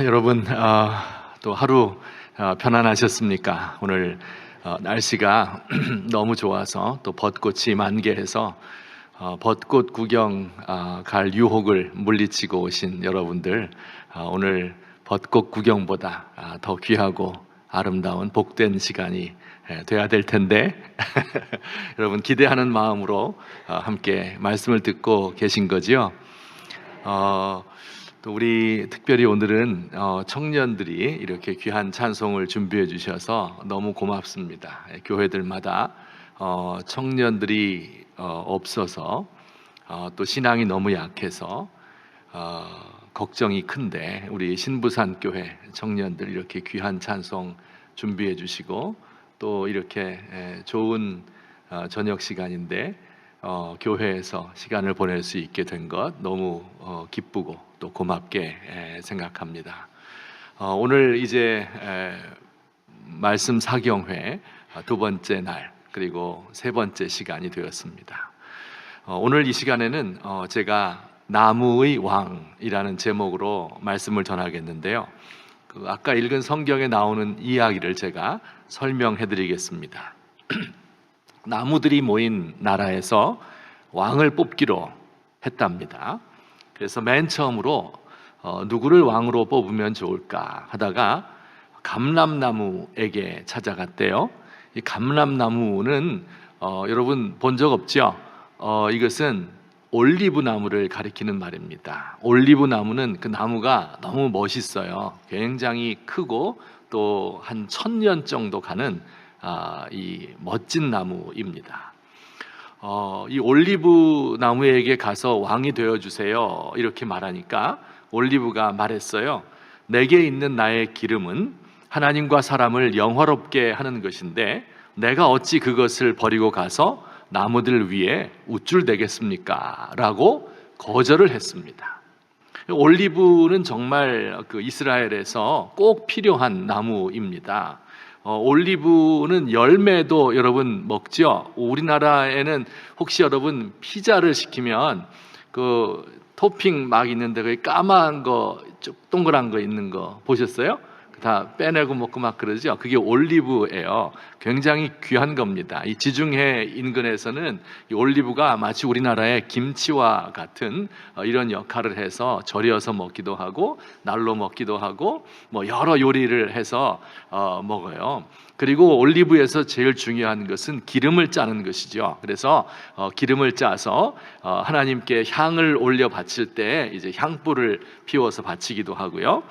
여러분, 또 하루 편안하셨습니까? 오늘 날씨가 너무 좋아서 또 벚꽃이 만개해서 벚꽃 구경 갈 유혹을 물리치고 오신 여러분들, 오늘 벚꽃 구경보다 더 귀하고 아름다운 복된 시간이 돼야 될 텐데 여러분 기대하는 마음으로 함께 말씀을 듣고 계신 거지요. 또 우리 특별히 오늘은 청년들이 이렇게 귀한 찬송을 준비해 주셔서 너무 고맙습니다. 교회들마다 청년들이 없어서 또 신앙이 너무 약해서 걱정이 큰데 우리 신부산 교회 청년들 이렇게 귀한 찬송 준비해 주시고 또 이렇게 좋은 저녁 시간인데 교회에서 시간을 보낼 수 있게 된 것 너무 기쁘고 또 고맙게 생각합니다. 오늘 이제 말씀 사경회 두 번째 날 그리고 세 번째 시간이 되었습니다. 오늘 이 시간에는 제가 나무의 왕이라는 제목으로 말씀을 전하겠는데요. 아까 읽은 성경에 나오는 이야기를 제가 설명해 드리겠습니다. 나무들이 모인 나라에서 왕을 뽑기로 했답니다. 그래서 맨 처음으로 누구를 왕으로 뽑으면 좋을까 하다가 감람나무에게 찾아갔대요. 이 감람나무는 여러분 본 적 없죠? 이것은 올리브 나무를 가리키는 말입니다. 올리브 나무는 그 나무가 너무 멋있어요. 굉장히 크고 또 한 1000년 정도 가는 이 멋진 나무입니다. 이 올리브 나무에게 가서 왕이 되어주세요 이렇게 말하니까 올리브가 말했어요. 내게 있는 나의 기름은 하나님과 사람을 영화롭게 하는 것인데 내가 어찌 그것을 버리고 가서 나무들 위에 우쭐대겠습니까? 라고 거절을 했습니다. 올리브는 정말 그 이스라엘에서 꼭 필요한 나무입니다. 올리브는 열매도 여러분 먹죠. 우리나라에는 혹시 여러분 피자를 시키면 그 토핑 막 있는데 그 까만 거 동그란 거 있는 거 보셨어요? 다 빼내고 먹고 막 그러죠. 그게 올리브예요. 굉장히 귀한 겁니다. 이 지중해 인근에서는 이 올리브가 마치 우리나라의 김치와 같은 이런 역할을 해서 절여서 먹기도 하고 날로 먹기도 하고 뭐 여러 요리를 해서 먹어요. 그리고 올리브에서 제일 중요한 것은 기름을 짜는 것이죠. 그래서 기름을 짜서 하나님께 향을 올려 바칠 때 이제 향불을 피워서 바치기도 하고요.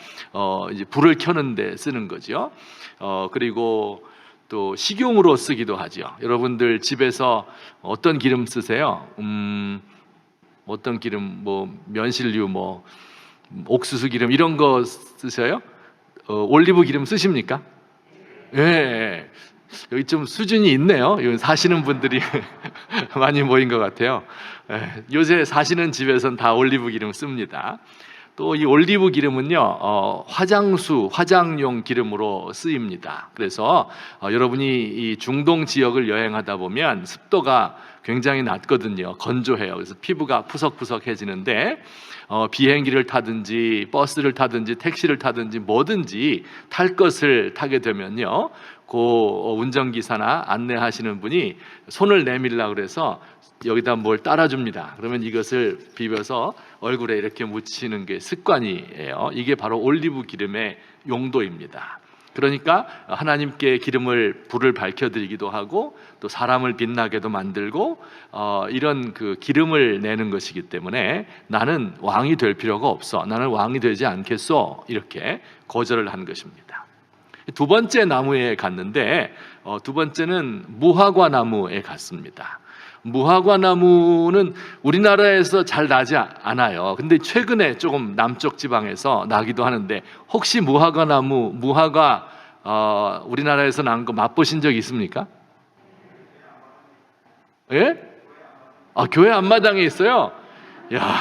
이제 불을 켜는 데 쓰는 거죠. 그리고 또 식용으로 쓰기도 하죠. 여러분들 집에서 어떤 기름 쓰세요? 어떤 기름, 뭐 면실류, 뭐 옥수수 기름 이런 거 쓰세요? 올리브 기름 쓰십니까? 예. 여기 좀 수준이 있네요. 여기 사시는 분들이 많이 모인 것 같아요. 요새 사시는 집에선 다 올리브 기름 씁니다. 또 이 올리브 기름은요, 화장용 기름으로 쓰입니다. 그래서 여러분이 이 중동 지역을 여행하다 보면 습도가 굉장히 낮거든요. 건조해요. 그래서 피부가 푸석푸석해지는데 비행기를 타든지 버스를 타든지 택시를 타든지 뭐든지 탈 것을 타게 되면요, 그 운전기사나 안내하시는 분이 손을 내밀라 그래서 여기다 뭘 따라줍니다. 그러면 이것을 비벼서 얼굴에 이렇게 묻히는 게 습관이에요. 이게 바로 올리브 기름의 용도입니다. 그러니까 하나님께 불을 밝혀드리기도 하고 또 사람을 빛나게도 만들고 이런 그 기름을 내는 것이기 때문에 나는 왕이 될 필요가 없어, 나는 왕이 되지 않겠소, 이렇게 거절을 한 것입니다. 두 번째 나무에 갔는데 두 번째는 무화과 나무에 갔습니다. 무화과 나무는 우리나라에서 잘 나지 않아요. 근데 최근에 조금 남쪽 지방에서 나기도 하는데 혹시 무화과 우리나라에서 난 거 맛보신 적 있습니까? 예? 교회 앞마당에 있어요? 야,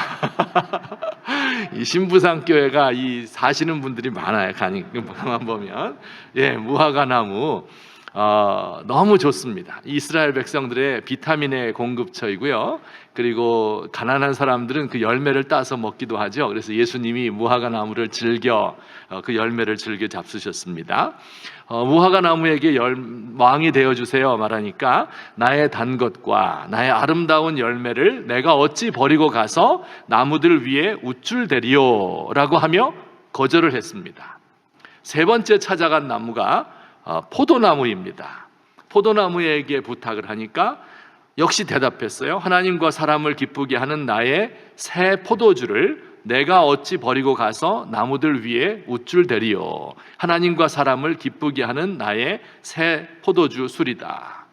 이 신부산 교회가 이 사시는 분들이 많아요. 가만 보면, 예, 무화과 나무. 너무 좋습니다. 이스라엘 백성들의 비타민의 공급처이고요. 그리고 가난한 사람들은 그 열매를 따서 먹기도 하죠. 그래서 예수님이 무화과 나무를 그 열매를 즐겨 잡수셨습니다. 무화과 나무에게 왕이 되어 주세요 말하니까 나의 단 것과 나의 아름다운 열매를 내가 어찌 버리고 가서 나무들 위에 우쭐대리요라고 하며 거절을 했습니다. 세 번째 찾아간 나무가 포도나무입니다. 포도나무에게 부탁을 하니까 역시 대답했어요. 하나님과 사람을 기쁘게 하는 나의 새 포도주를 내가 어찌 버리고 가서 나무들 위에 우쭐대리요. 하나님과 사람을 기쁘게 하는 나의 새 포도주 술이다.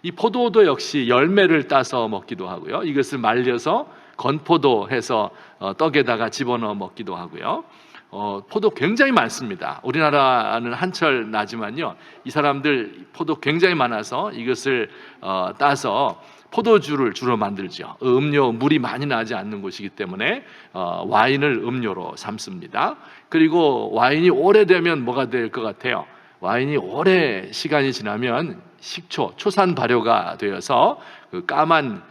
이 포도도 역시 열매를 따서 먹기도 하고요. 이것을 말려서 건포도 해서 떡에다가 집어넣어 먹기도 하고요. 포도 굉장히 많습니다. 우리나라는 한철 나지만요, 이 사람들 포도 굉장히 많아서 이것을 따서 포도주를 주로 만들죠. 음료, 물이 많이 나지 않는 곳이기 때문에 와인을 음료로 삼습니다. 그리고 와인이 오래되면 뭐가 될 것 같아요? 와인이 오래 시간이 지나면 식초, 초산 발효가 되어서 그 까만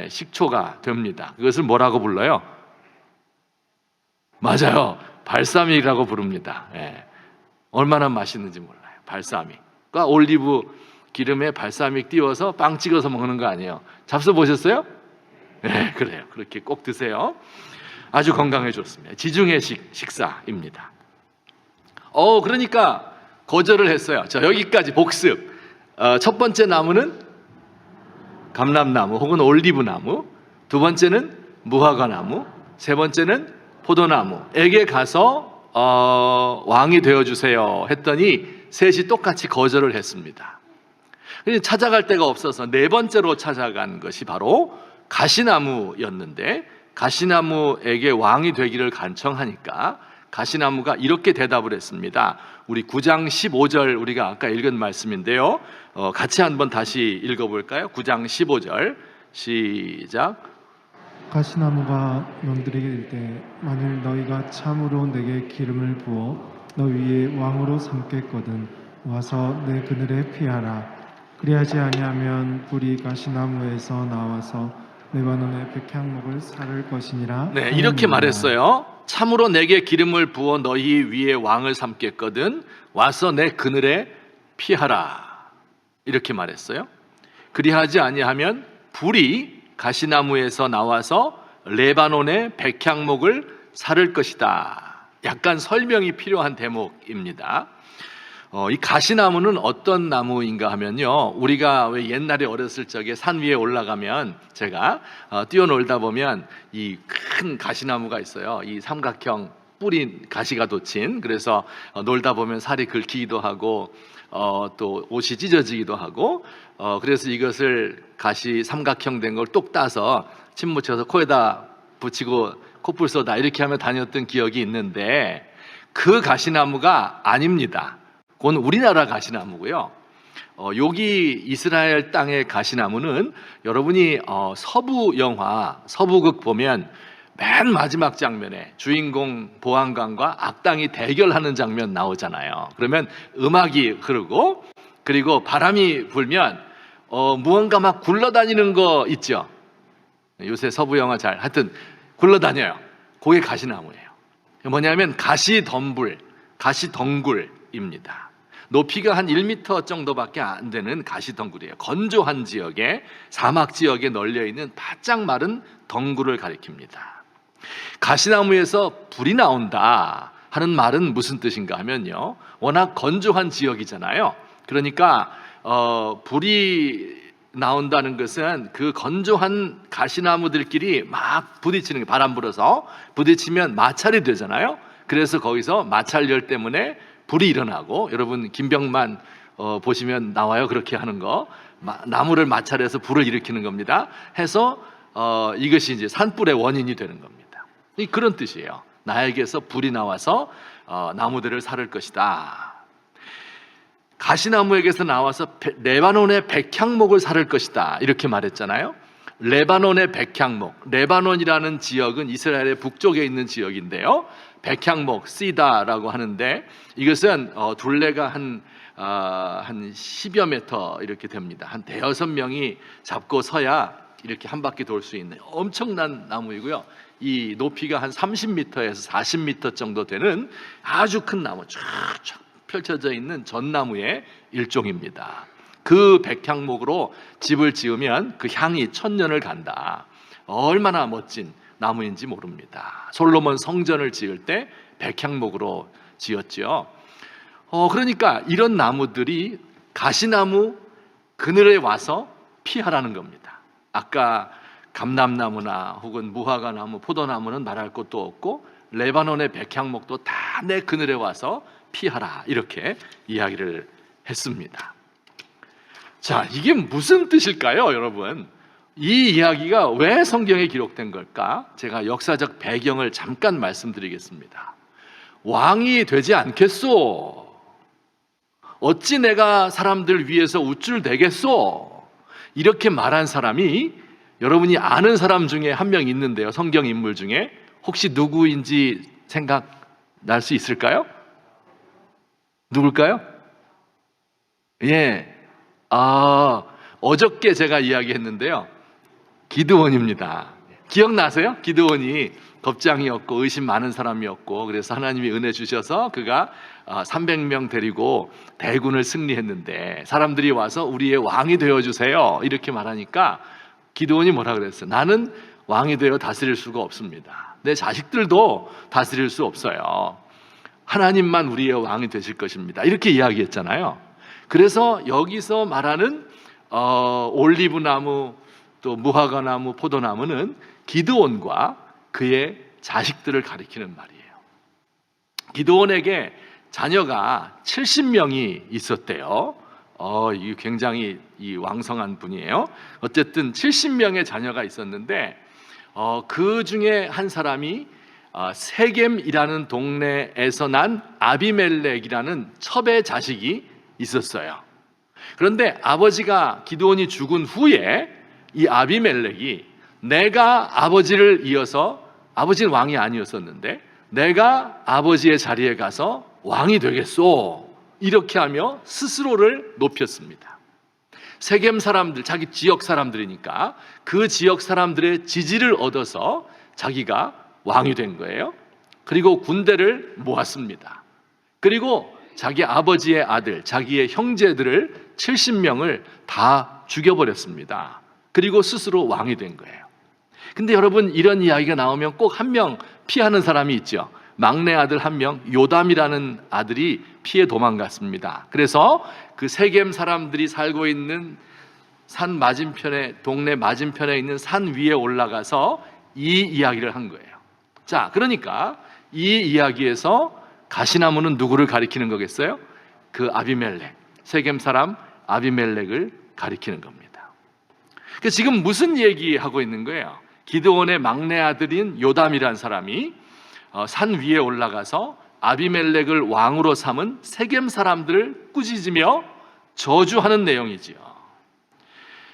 식초가 됩니다. 그것을 뭐라고 불러요? 맞아요. 발사믹이라고 부릅니다. 얼마나 맛있는지 몰라요. 발사믹. 그러니까 올리브 기름에 발사믹 띄워서 빵 찍어서 먹는 거 아니에요. 잡숴 보셨어요? 네, 그래요. 그렇게 꼭 드세요. 아주 건강에 좋습니다. 지중해 식사입니다. 그러니까 거절을 했어요. 자, 여기까지 복습. 첫 번째 나무는 감람나무 혹은 올리브나무, 두 번째는 무화과나무, 세 번째는 포도나무에게 가서 왕이 되어주세요 했더니 셋이 똑같이 거절을 했습니다. 찾아갈 데가 없어서 네 번째로 찾아간 것이 바로 가시나무였는데, 가시나무에게 왕이 되기를 간청하니까 가시나무가 이렇게 대답을 했습니다. 우리 9장 15절 우리가 아까 읽은 말씀인데요, 같이 한번 다시 읽어볼까요? 9장 15절 시작. 가시나무가 너희들에게 이르되 만일 너희가 참으로 내게 기름을 부어 너 위에 왕으로 삼겠거든 와서 내 그늘에 피하라. 그리하지 아니하면 불이 가시나무에서 나와서 레바논의 백향목을 사를 것이니라. 네, 이렇게 말했어요. 참으로 내게 기름을 부어 너희 위에 왕을 삼겠거든 와서 내 그늘에 피하라. 이렇게 말했어요. 그리하지 아니하면 불이 가시나무에서 나와서 레바논의 백향목을 사를 것이다. 약간 설명이 필요한 대목입니다. 이 가시나무는 어떤 나무인가 하면요, 우리가 왜 옛날에 어렸을 적에 산 위에 올라가면 제가 뛰어놀다 보면 이 큰 가시나무가 있어요. 이 삼각형 뿌리 가시가 돋친. 그래서 놀다 보면 살이 긁히기도 하고 또 옷이 찢어지기도 하고 그래서 이것을 가시 삼각형 된 걸 똑 따서 침 묻혀서 코에다 붙이고 코뿔 쏘다 이렇게 하며 다녔던 기억이 있는데, 그 가시나무가 아닙니다. 그건 우리나라 가시나무고요. 여기 이스라엘 땅의 가시나무는 여러분이 서부 영화, 서부극 보면 맨 마지막 장면에 주인공 보안관과 악당이 대결하는 장면 나오잖아요. 그러면 음악이 흐르고 그리고 바람이 불면 무언가 막 굴러다니는 거 있죠. 요새 서부 영화 하여튼 굴러다녀요. 그게 가시나무예요. 뭐냐면 가시덩굴입니다. 높이가 한 1m 정도밖에 안 되는 가시덩굴이에요. 건조한 지역에, 사막 지역에 널려있는 바짝 마른 덩굴을 가리킵니다. 가시나무에서 불이 나온다 하는 말은 무슨 뜻인가 하면요, 워낙 건조한 지역이잖아요. 그러니까 불이 나온다는 것은 그 건조한 가시나무들끼리 막 부딪히는, 바람 불어서 부딪히면 마찰이 되잖아요. 그래서 거기서 마찰열 때문에 불이 일어나고, 여러분 김병만 보시면 나와요. 그렇게 하는 거, 나무를 마찰해서 불을 일으키는 겁니다. 해서 이것이 이제 산불의 원인이 되는 겁니다. 그런 뜻이에요. 나에게서 불이 나와서 나무들을 사를 것이다. 가시나무에게서 나와서 레바논의 백향목을 사를 것이다. 이렇게 말했잖아요. 레바논의 백향목, 레바논이라는 지역은 이스라엘의 북쪽에 있는 지역인데요, 백향목 씨다라고 하는데 이것은 둘레가 한 10여 미터 이렇게 됩니다. 한 대여섯 명이 잡고 서야 이렇게 한 바퀴 돌 수 있는 엄청난 나무이고요. 이 높이가 한 30m에서 40m 정도 되는 아주 큰 나무 쫙쫙 펼쳐져 있는 전나무의 일종입니다. 그 백향목으로 집을 지으면 그 향이 천년을 간다. 얼마나 멋진 나무인지 모릅니다. 솔로몬 성전을 지을 때 백향목으로 지었죠. 그러니까 이런 나무들이 가시나무 그늘에 와서 피하라는 겁니다. 아까 감람나무나 혹은 무화과나무, 포도나무는 말할 것도 없고 레바논의 백향목도 다 내 그늘에 와서 피하라, 이렇게 이야기를 했습니다. 자, 이게 무슨 뜻일까요, 여러분? 이 이야기가 왜 성경에 기록된 걸까? 제가 역사적 배경을 잠깐 말씀드리겠습니다. 왕이 되지 않겠소? 어찌 내가 사람들 위해서 우쭐대겠소? 이렇게 말한 사람이 여러분이 아는 사람 중에 한 명 있는데요. 성경 인물 중에 혹시 누구인지 생각날 수 있을까요? 누굴까요? 예. 어저께 제가 이야기했는데요. 기드온입니다. 기억나세요? 기드온이 겁장이었고 의심 많은 사람이었고, 그래서 하나님이 은혜 주셔서 그가 300명 데리고 대군을 승리했는데 사람들이 와서 우리의 왕이 되어주세요 이렇게 말하니까 기드온이 뭐라 그랬어요? 나는 왕이 되어 다스릴 수가 없습니다. 내 자식들도 다스릴 수 없어요. 하나님만 우리의 왕이 되실 것입니다. 이렇게 이야기했잖아요. 그래서 여기서 말하는 올리브나무, 또 무화과나무, 포도나무는 기드온과 그의 자식들을 가리키는 말이에요. 기드온에게 자녀가 70명이 있었대요. 이 굉장히 왕성한 분이에요. 어쨌든 70명의 자녀가 있었는데 그 중에 한 사람이 세겜이라는 동네에서 난 아비멜렉이라는 첩의 자식이 있었어요. 그런데 아버지가 기드온이 죽은 후에 이 아비멜렉이 내가 아버지를 이어서, 아버지는 왕이 아니었었는데 내가 아버지의 자리에 가서 왕이 되겠소, 이렇게 하며 스스로를 높였습니다. 세겜 사람들, 자기 지역 사람들이니까 그 지역 사람들의 지지를 얻어서 자기가 왕이 된 거예요. 그리고 군대를 모았습니다. 그리고 자기 아버지의 아들, 자기의 형제들을 70명을 다 죽여버렸습니다. 그리고 스스로 왕이 된 거예요. 근데 여러분, 이런 이야기가 나오면 꼭 한 명 피하는 사람이 있죠. 막내 아들 한 명, 요담이라는 아들이 피해 도망갔습니다. 그래서 그 세겜 사람들이 살고 있는 산 맞은편에, 동네 맞은편에 있는 산 위에 올라가서 이 이야기를 한 거예요. 자, 그러니까 이 이야기에서 가시나무는 누구를 가리키는 거겠어요? 그 아비멜렉, 세겜 사람 아비멜렉을 가리키는 겁니다. 그러니까 지금 무슨 얘기하고 있는 거예요? 기드온의 막내 아들인 요담이라는 사람이 산 위에 올라가서 아비멜렉을 왕으로 삼은 세겜 사람들을 꾸짖으며 저주하는 내용이지요.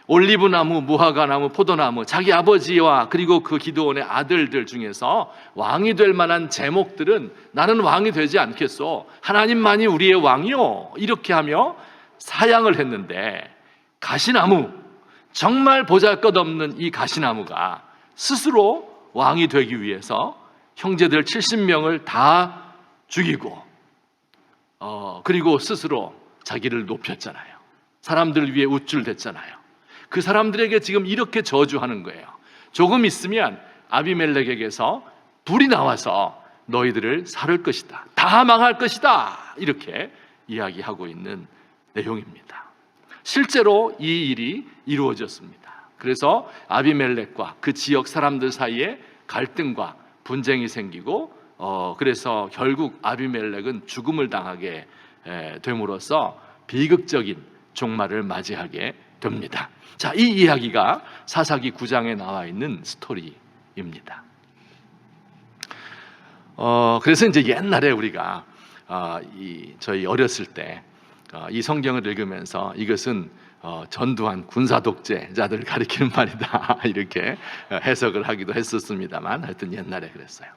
올리브나무, 무화과나무, 포도나무, 자기 아버지와 그리고 그 기드온의 아들들 중에서 왕이 될 만한 제목들은 나는 왕이 되지 않겠소, 하나님만이 우리의 왕이요, 이렇게 하며 사양을 했는데, 가시나무, 정말 보잘것없는 이 가시나무가 스스로 왕이 되기 위해서 형제들 70명을 다 죽이고 그리고 스스로 자기를 높였잖아요. 사람들 위해 우쭐댔잖아요. 그 사람들에게 지금 이렇게 저주하는 거예요. 조금 있으면 아비멜렉에게서 불이 나와서 너희들을 살을 것이다, 다 망할 것이다, 이렇게 이야기하고 있는 내용입니다. 실제로 이 일이 이루어졌습니다. 그래서 아비멜렉과 그 지역 사람들 사이에 갈등과 분쟁이 생기고 그래서 결국 아비멜렉은 죽음을 당하게 됨으로써 비극적인 종말을 맞이하게 됩니다. 자, 이 이야기가 사사기 9장에 나와 있는 스토리입니다. 그래서 이제 옛날에 우리가 저희 어렸을 때 이 성경을 읽으면서 이것은 전두환 군사 독재자들을 가리키는 말이다, 이렇게 해석을 하기도 했었습니다만, 하여튼 옛날에 그랬어요.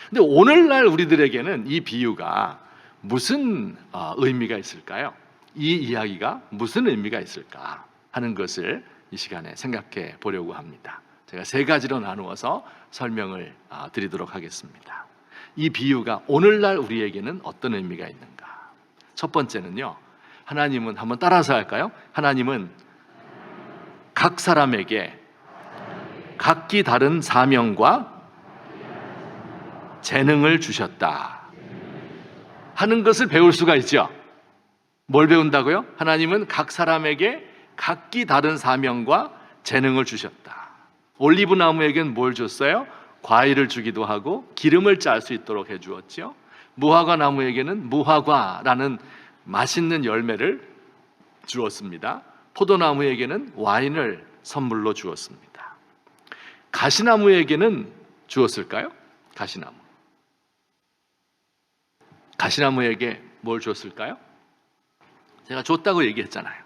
근데 오늘날 우리들에게는 이 비유가 무슨 의미가 있을까요? 이 이야기가 무슨 의미가 있을까 하는 것을 이 시간에 생각해 보려고 합니다. 제가 세 가지로 나누어서 설명을 드리도록 하겠습니다. 이 비유가 오늘날 우리에게는 어떤 의미가 있는가? 첫 번째는요, 하나님은, 한번 따라서 할까요? 하나님은 각 사람에게 각기 다른 사명과 재능을 주셨다 하는 것을 배울 수가 있죠. 뭘 배운다고요? 하나님은 각 사람에게 각기 다른 사명과 재능을 주셨다. 올리브 나무에게는 뭘 줬어요? 과일을 주기도 하고 기름을 짤 수 있도록 해주었죠. 무화과 나무에게는 무화과라는 맛있는 열매를 주었습니다. 포도나무에게는 와인을 선물로 주었습니다. 가시나무에게는 주었을까요? 가시나무에게 뭘 줬을까요? 제가 줬다고 얘기했잖아요.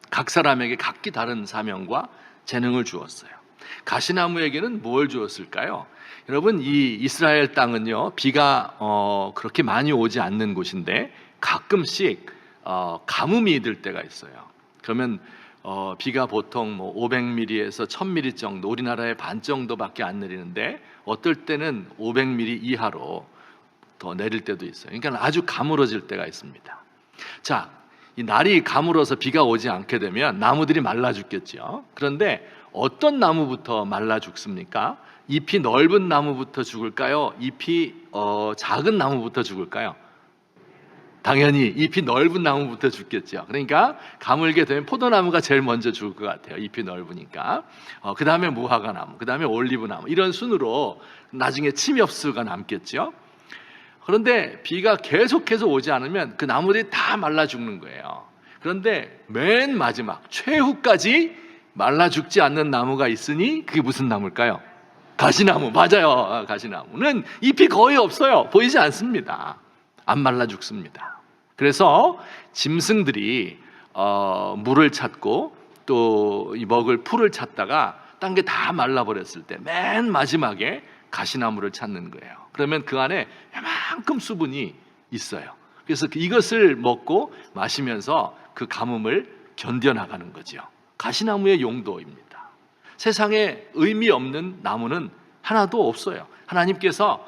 각 사람에게 각기 다른 사명과 재능을 주었어요. 가시나무에게는 뭘 주었을까요? 여러분, 이 이스라엘 땅은요, 비가 그렇게 많이 오지 않는 곳인데 가끔씩 가뭄이 들 때가 있어요. 그러면 비가 보통 500mm에서 1000mm 정도, 우리나라의 반 정도밖에 안 내리는데 어떨 때는 500mm 이하로 더 내릴 때도 있어요. 그러니까 아주 가물어질 때가 있습니다. 자, 이 날이 가물어서 비가 오지 않게 되면 나무들이 말라 죽겠죠. 그런데 어떤 나무부터 말라 죽습니까? 잎이 넓은 나무부터 죽을까요? 잎이 작은 나무부터 죽을까요? 당연히 잎이 넓은 나무부터 죽겠죠. 그러니까 가물게 되면 포도나무가 제일 먼저 죽을 것 같아요. 잎이 넓으니까. 그 다음에 무화과나무, 그 다음에 올리브나무, 이런 순으로 나중에 침엽수가 남겠죠. 그런데 비가 계속해서 오지 않으면 그 나무들이 다 말라 죽는 거예요. 그런데 맨 마지막 최후까지 말라 죽지 않는 나무가 있으니 그게 무슨 나무일까요? 가시나무. 맞아요. 가시나무는 잎이 거의 없어요. 보이지 않습니다. 안 말라 죽습니다. 그래서 짐승들이 물을 찾고 또 먹을 풀을 찾다가 딴 게 다 말라버렸을 때 맨 마지막에 가시나무를 찾는 거예요. 그러면 그 안에 이만큼 수분이 있어요. 그래서 이것을 먹고 마시면서 그 가뭄을 견뎌나가는 거죠. 가시나무의 용도입니다. 세상에 의미 없는 나무는 하나도 없어요. 하나님께서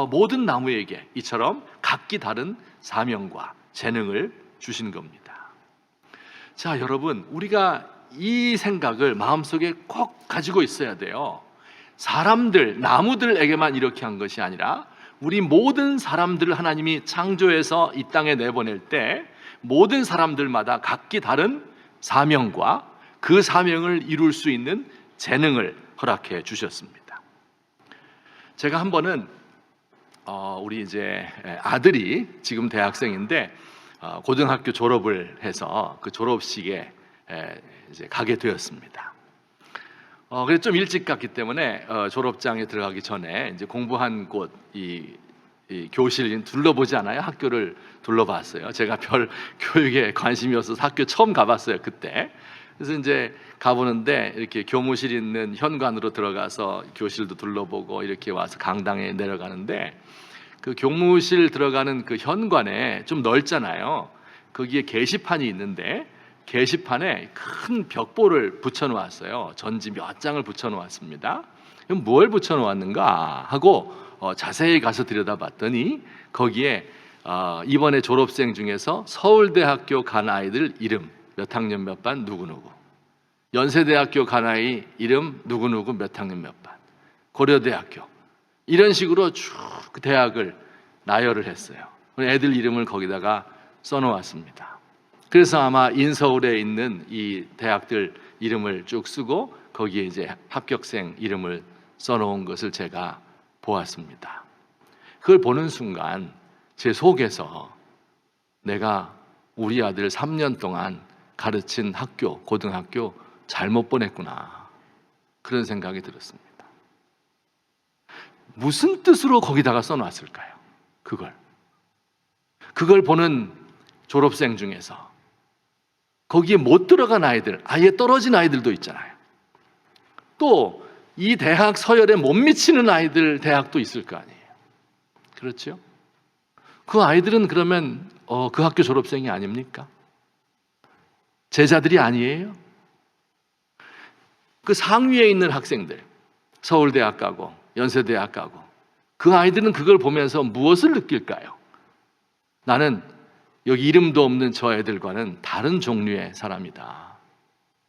모든 나무에게 이처럼 각기 다른 사명과 재능을 주신 겁니다. 자, 여러분, 우리가 이 생각을 마음속에 꼭 가지고 있어야 돼요. 사람들, 나무들에게만 이렇게 한 것이 아니라 우리 모든 사람들을 하나님이 창조해서 이 땅에 내보낼 때 모든 사람들마다 각기 다른 사명과 그 사명을 이룰 수 있는 재능을 허락해 주셨습니다. 제가 한 번은 우리 이제 아들이 지금 대학생인데 고등학교 졸업을 해서 그 졸업식에 이제 가게 되었습니다. 그래서 좀 일찍 갔기 때문에 졸업장에 들어가기 전에 이제 공부한 곳 이 교실 둘러보지 않아요? 학교를 둘러봤어요. 제가 별 교육에 관심이 없어서 학교 처음 가봤어요, 그때. 그래서 이제 가보는데 이렇게 교무실 있는 현관으로 들어가서 교실도 둘러보고 이렇게 와서 강당에 내려가는데 그 교무실 들어가는 그 현관에 좀 넓잖아요. 거기에 게시판이 있는데 게시판에 큰 벽보를 붙여놓았어요. 전지 몇 장을 붙여놓았습니다. 그럼 뭘 붙여놓았는가 하고 자세히 가서 들여다봤더니 거기에 이번에 졸업생 중에서 서울대학교 간 아이들 이름, 몇 학년 몇 반 누구누구, 연세대학교 간 아이 이름 누구누구 몇 학년 몇 반, 고려대학교, 이런 식으로 쭉 그 대학을 나열을 했어요. 애들 이름을 거기다가 써놓았습니다. 그래서 아마 인서울에 있는 이 대학들 이름을 쭉 쓰고 거기에 이제 합격생 이름을 써놓은 것을 제가 보았습니다. 그걸 보는 순간 제 속에서 내가 우리 아들 3년 동안 가르친 학교, 고등학교 잘못 보냈구나, 그런 생각이 들었습니다. 무슨 뜻으로 거기다가 써놨을까요? 그걸 보는 졸업생 중에서 거기에 못 들어간 아이들, 아예 떨어진 아이들도 있잖아요. 또 이 대학 서열에 못 미치는 아이들 대학도 있을 거 아니에요. 그렇죠? 그 아이들은 그러면 그 학교 졸업생이 아닙니까? 제자들이 아니에요? 그 상위에 있는 학생들, 서울대학 가고 연세대학 가고 그 아이들은 그걸 보면서 무엇을 느낄까요? 나는 여기 이름도 없는 저 애들과는 다른 종류의 사람이다.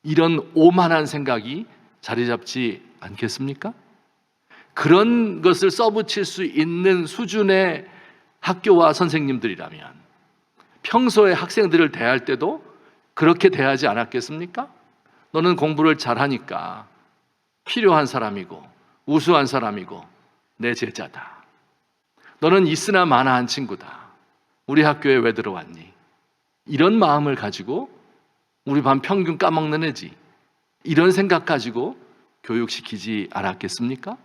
이런 오만한 생각이 자리 잡지 않겠습니까? 그런 것을 써붙일 수 있는 수준의 학교와 선생님들이라면 평소에 학생들을 대할 때도 그렇게 대하지 않았겠습니까? 너는 공부를 잘하니까 필요한 사람이고 우수한 사람이고 내 제자다. 너는 있으나 마나한 친구다. 우리 학교에 왜 들어왔니? 이런 마음을 가지고 우리 반 평균 까먹는 애지. 이런 생각 가지고 교육시키지 않았겠습니까?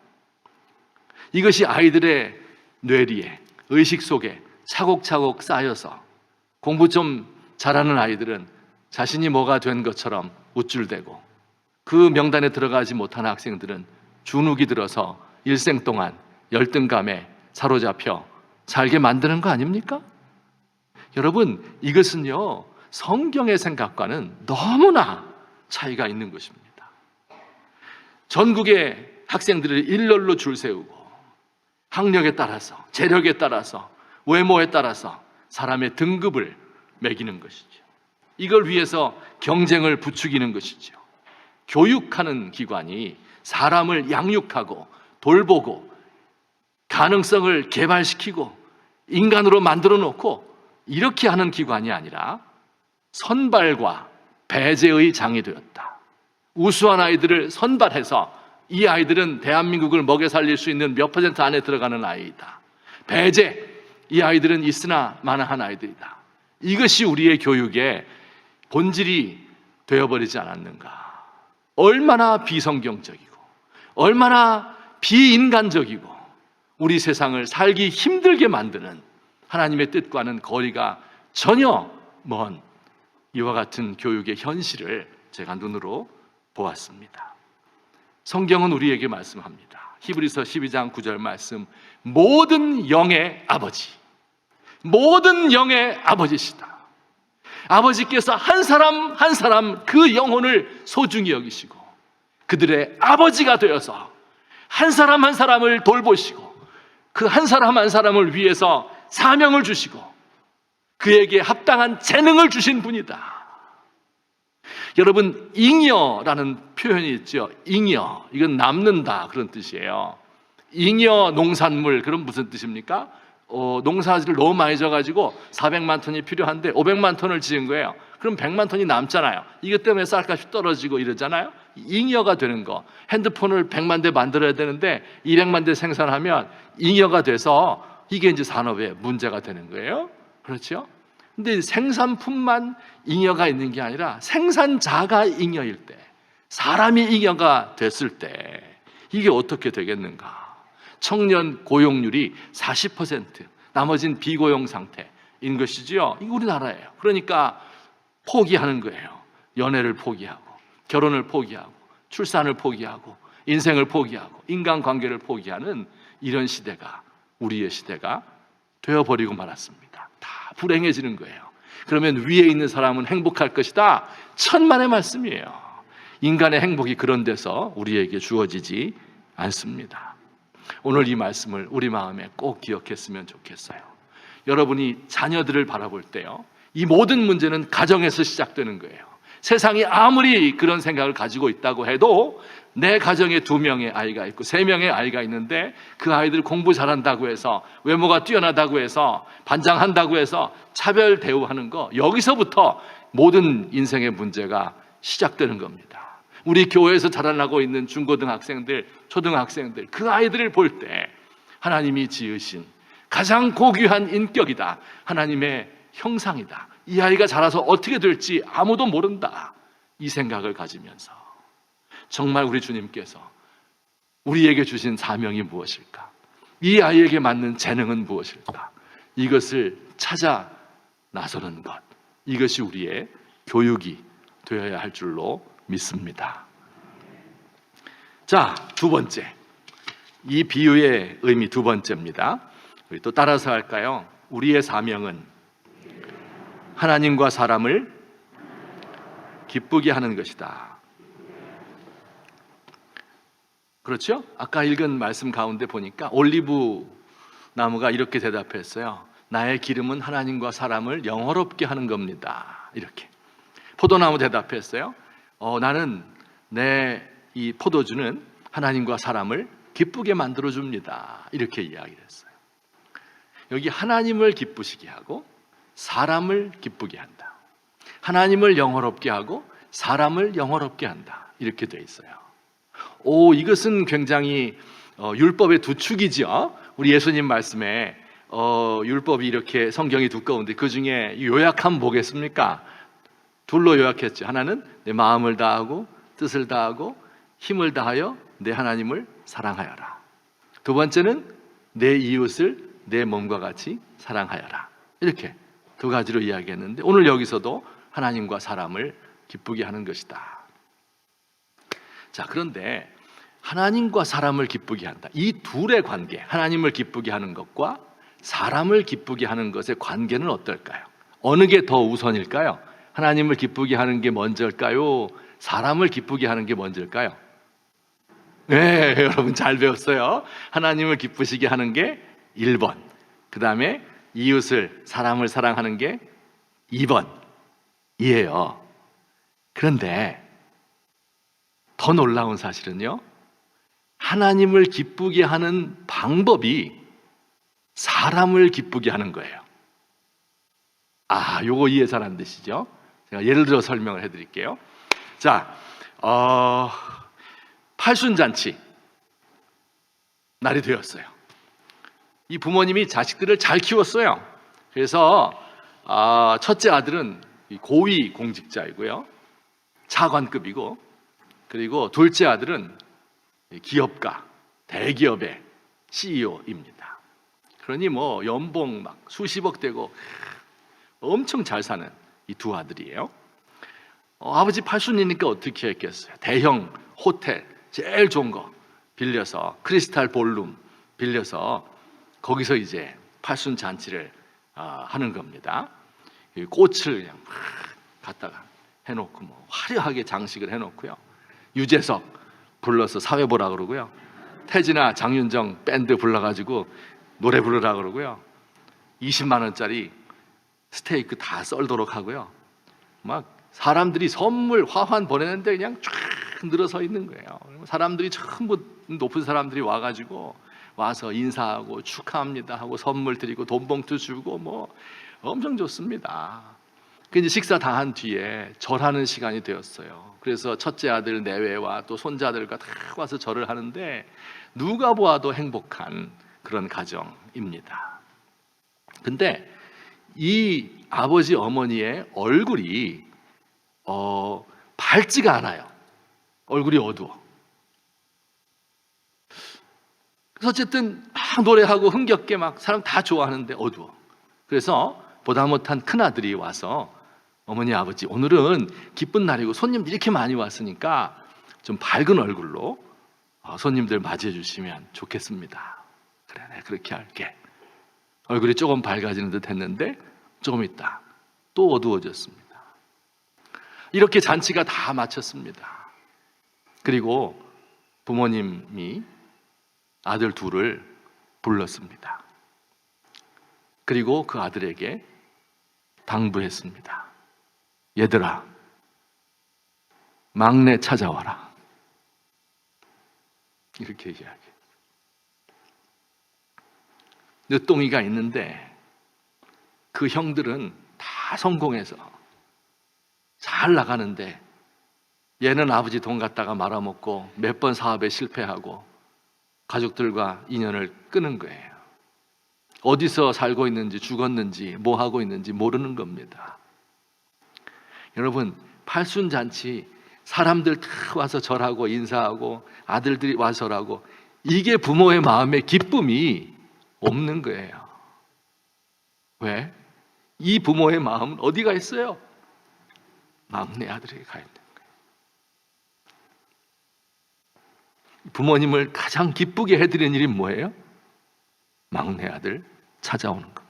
이것이 아이들의 뇌리에, 의식 속에 차곡차곡 쌓여서 공부 좀 잘하는 아이들은 자신이 뭐가 된 것처럼 우쭐대고 그 명단에 들어가지 못한 학생들은 주눅이 들어서 일생 동안 열등감에 사로잡혀 살게 만드는 거 아닙니까? 여러분, 이것은요, 성경의 생각과는 너무나 차이가 있는 것입니다. 전국의 학생들을 일렬로 줄 세우고 학력에 따라서, 재력에 따라서, 외모에 따라서 사람의 등급을 매기는 것이죠. 이걸 위해서 경쟁을 부추기는 것이죠. 교육하는 기관이 사람을 양육하고 돌보고 가능성을 개발시키고 인간으로 만들어 놓고 이렇게 하는 기관이 아니라 선발과 배제의 장이 되었다. 우수한 아이들을 선발해서 이 아이들은 대한민국을 먹여 살릴 수 있는 몇 퍼센트 안에 들어가는 아이이다. 배제, 이 아이들은 있으나 마나한 아이들이다. 이것이 우리의 교육의 본질이 되어버리지 않았는가. 얼마나 비성경적이고 얼마나 비인간적이고 우리 세상을 살기 힘들게 만드는 하나님의 뜻과는 거리가 전혀 먼 이와 같은 교육의 현실을 제가 눈으로 보았습니다. 성경은 우리에게 말씀합니다. 히브리서 12장 9절 말씀, 모든 영의 아버지, 모든 영의 아버지시다. 아버지께서 한 사람 한 사람 그 영혼을 소중히 여기시고 그들의 아버지가 되어서 한 사람 한 사람을 돌보시고 그 한 사람 한 사람을 위해서 사명을 주시고 그에게 합당한 재능을 주신 분이다. 여러분, 잉여라는 표현이 있죠. 잉여, 이건 남는다 그런 뜻이에요. 잉여 농산물, 그럼 무슨 뜻입니까? 농사를 너무 많이 져가지고 400만 톤이 필요한데 500만 톤을 지은 거예요. 그럼 100만 톤이 남잖아요. 이것 때문에 쌀값이 떨어지고 이러잖아요. 잉여가 되는 거. 핸드폰을 100만 대 만들어야 되는데 200만 대 생산하면 잉여가 돼서 이게 이제 산업의 문제가 되는 거예요. 그렇죠? 근데 생산품만 잉여가 있는 게 아니라 생산자가 잉여일 때, 사람이 잉여가 됐을 때 이게 어떻게 되겠는가? 청년 고용률이 40%, 나머지는 비고용 상태인 것이지요. 이거 우리나라예요. 그러니까 포기하는 거예요. 연애를 포기하고, 결혼을 포기하고, 출산을 포기하고, 인생을 포기하고, 인간관계를 포기하는 이런 시대가, 우리의 시대가 되어버리고 말았습니다. 다 불행해지는 거예요. 그러면 위에 있는 사람은 행복할 것이다. 천만의 말씀이에요. 인간의 행복이 그런 데서 우리에게 주어지지 않습니다. 오늘 이 말씀을 우리 마음에 꼭 기억했으면 좋겠어요. 여러분이 자녀들을 바라볼 때요, 이 모든 문제는 가정에서 시작되는 거예요. 세상이 아무리 그런 생각을 가지고 있다고 해도 내 가정에 2명의 아이가 있고 3명의 아이가 있는데 그 아이들 공부 잘한다고 해서, 외모가 뛰어나다고 해서, 반장한다고 해서 차별 대우하는 거, 여기서부터 모든 인생의 문제가 시작되는 겁니다. 우리 교회에서 자라나고 있는 중고등학생들, 초등학생들, 그 아이들을 볼 때 하나님이 지으신 가장 고귀한 인격이다. 하나님의 형상이다. 이 아이가 자라서 어떻게 될지 아무도 모른다. 이 생각을 가지면서 정말 우리 주님께서 우리에게 주신 사명이 무엇일까? 이 아이에게 맞는 재능은 무엇일까? 이것을 찾아 나서는 것, 이것이 우리의 교육이 되어야 할 줄로 믿습니다. 자, 두 번째, 이 비유의 의미 두 번째입니다. 우리 또 따라서 할까요? 우리의 사명은 하나님과 사람을 기쁘게 하는 것이다. 그렇죠? 아까 읽은 말씀 가운데 보니까 올리브 나무가 이렇게 대답했어요. 나의 기름은 하나님과 사람을 영화롭게 하는 겁니다. 이렇게. 포도나무 대답했어요. 나는 내 이 포도주는 하나님과 사람을 기쁘게 만들어 줍니다. 이렇게 이야기를 했어요. 여기 하나님을 기쁘시게 하고 사람을 기쁘게 한다. 하나님을 영화롭게 하고 사람을 영화롭게 한다. 이렇게 돼 있어요. 이것은 굉장히 율법의 두 축이죠. 우리 예수님 말씀에 율법이 이렇게 성경이 두꺼운데 그 중에 요약하면 뭐겠습니까? 둘로 요약했죠. 하나는 내 마음을 다하고 뜻을 다하고 힘을 다하여 내 하나님을 사랑하여라. 두 번째는 내 이웃을 내 몸과 같이 사랑하여라. 이렇게 두 가지로 이야기했는데 오늘 여기서도 하나님과 사람을 기쁘게 하는 것이다. 자, 그런데 하나님과 사람을 기쁘게 한다. 이 둘의 관계, 하나님을 기쁘게 하는 것과 사람을 기쁘게 하는 것의 관계는 어떨까요? 어느 게 더 우선일까요? 하나님을 기쁘게 하는 게 먼저일까요? 사람을 기쁘게 하는 게 먼저일까요? 네, 여러분 잘 배웠어요. 하나님을 기쁘시게 하는 게 1번, 그 다음에 이웃을, 사람을 사랑하는 게 2번이에요. 그런데 더 놀라운 사실은요, 하나님을 기쁘게 하는 방법이 사람을 기쁘게 하는 거예요. 요거 이해 잘 안 되시죠? 제가 예를 들어 설명을 해드릴게요. 자, 팔순잔치 날이 되었어요. 이 부모님이 자식들을 잘 키웠어요. 그래서 첫째 아들은 고위 공직자이고요, 차관급이고, 그리고 둘째 아들은 기업가, 대기업의 CEO입니다. 그러니 뭐 연봉 막 수십억 되고 엄청 잘 사는 이 두 아들이에요. 아버지 팔순이니까 어떻게 했겠어요? 대형 호텔 제일 좋은 거 빌려서, 크리스탈 볼룸 빌려서 거기서 이제 팔순 잔치를 하는 겁니다. 꽃을 그냥 막 갖다가 해놓고 뭐 화려하게 장식을 해놓고요, 유재석 불러서 사회 보라 그러고요, 태진아 장윤정 밴드 불러가지고 노래 부르라 그러고요, 20만 원짜리 스테이크 다 썰도록 하고요, 막 사람들이 선물 화환 보내는데 그냥 쫙 늘어서 있는 거예요. 사람들이 전부 높은 사람들이 와가지고 와서 인사하고 축하합니다 하고 선물 드리고 돈 봉투 주고 뭐 엄청 좋습니다. 그 이제 식사 다 한 뒤에 절하는 시간이 되었어요. 그래서 첫째 아들 내외와 또 손자들과 다 와서 절을 하는데 누가 보아도 행복한 그런 가정입니다. 근데 이 아버지 어머니의 얼굴이 밝지가 않아요. 얼굴이 어두워. 그래서 어쨌든 막 노래하고 흥겹게 막 사람 다 좋아하는데 어두워. 그래서 보다 못한 큰아들이 와서 어머니 아버지 오늘은 기쁜 날이고 손님들 이렇게 많이 왔으니까 좀 밝은 얼굴로 손님들 맞이해 주시면 좋겠습니다. 그래, 내가 그렇게 할게. 얼굴이 조금 밝아지는 듯 했는데 조금 있다 또 어두워졌습니다. 이렇게 잔치가 다 마쳤습니다. 그리고 부모님이 아들 둘을 불렀습니다. 그리고 그 아들에게 당부했습니다. 얘들아, 막내 찾아와라. 이렇게 이야기해요. 늦둥이가 있는데 그 형들은 다 성공해서 잘 나가는데 얘는 아버지 돈 갖다가 말아먹고 몇 번 사업에 실패하고 가족들과 인연을 끊은 거예요. 어디서 살고 있는지 죽었는지 뭐 하고 있는지 모르는 겁니다. 여러분, 팔순잔치 사람들 다 와서 절하고 인사하고 아들들이 와서 절하고 이게 부모의 마음에 기쁨이 없는 거예요. 왜? 이 부모의 마음은 어디가 있어요? 막내 아들에게 가 있는 거예요. 부모님을 가장 기쁘게 해드리는 일이 뭐예요? 막내 아들 찾아오는 것.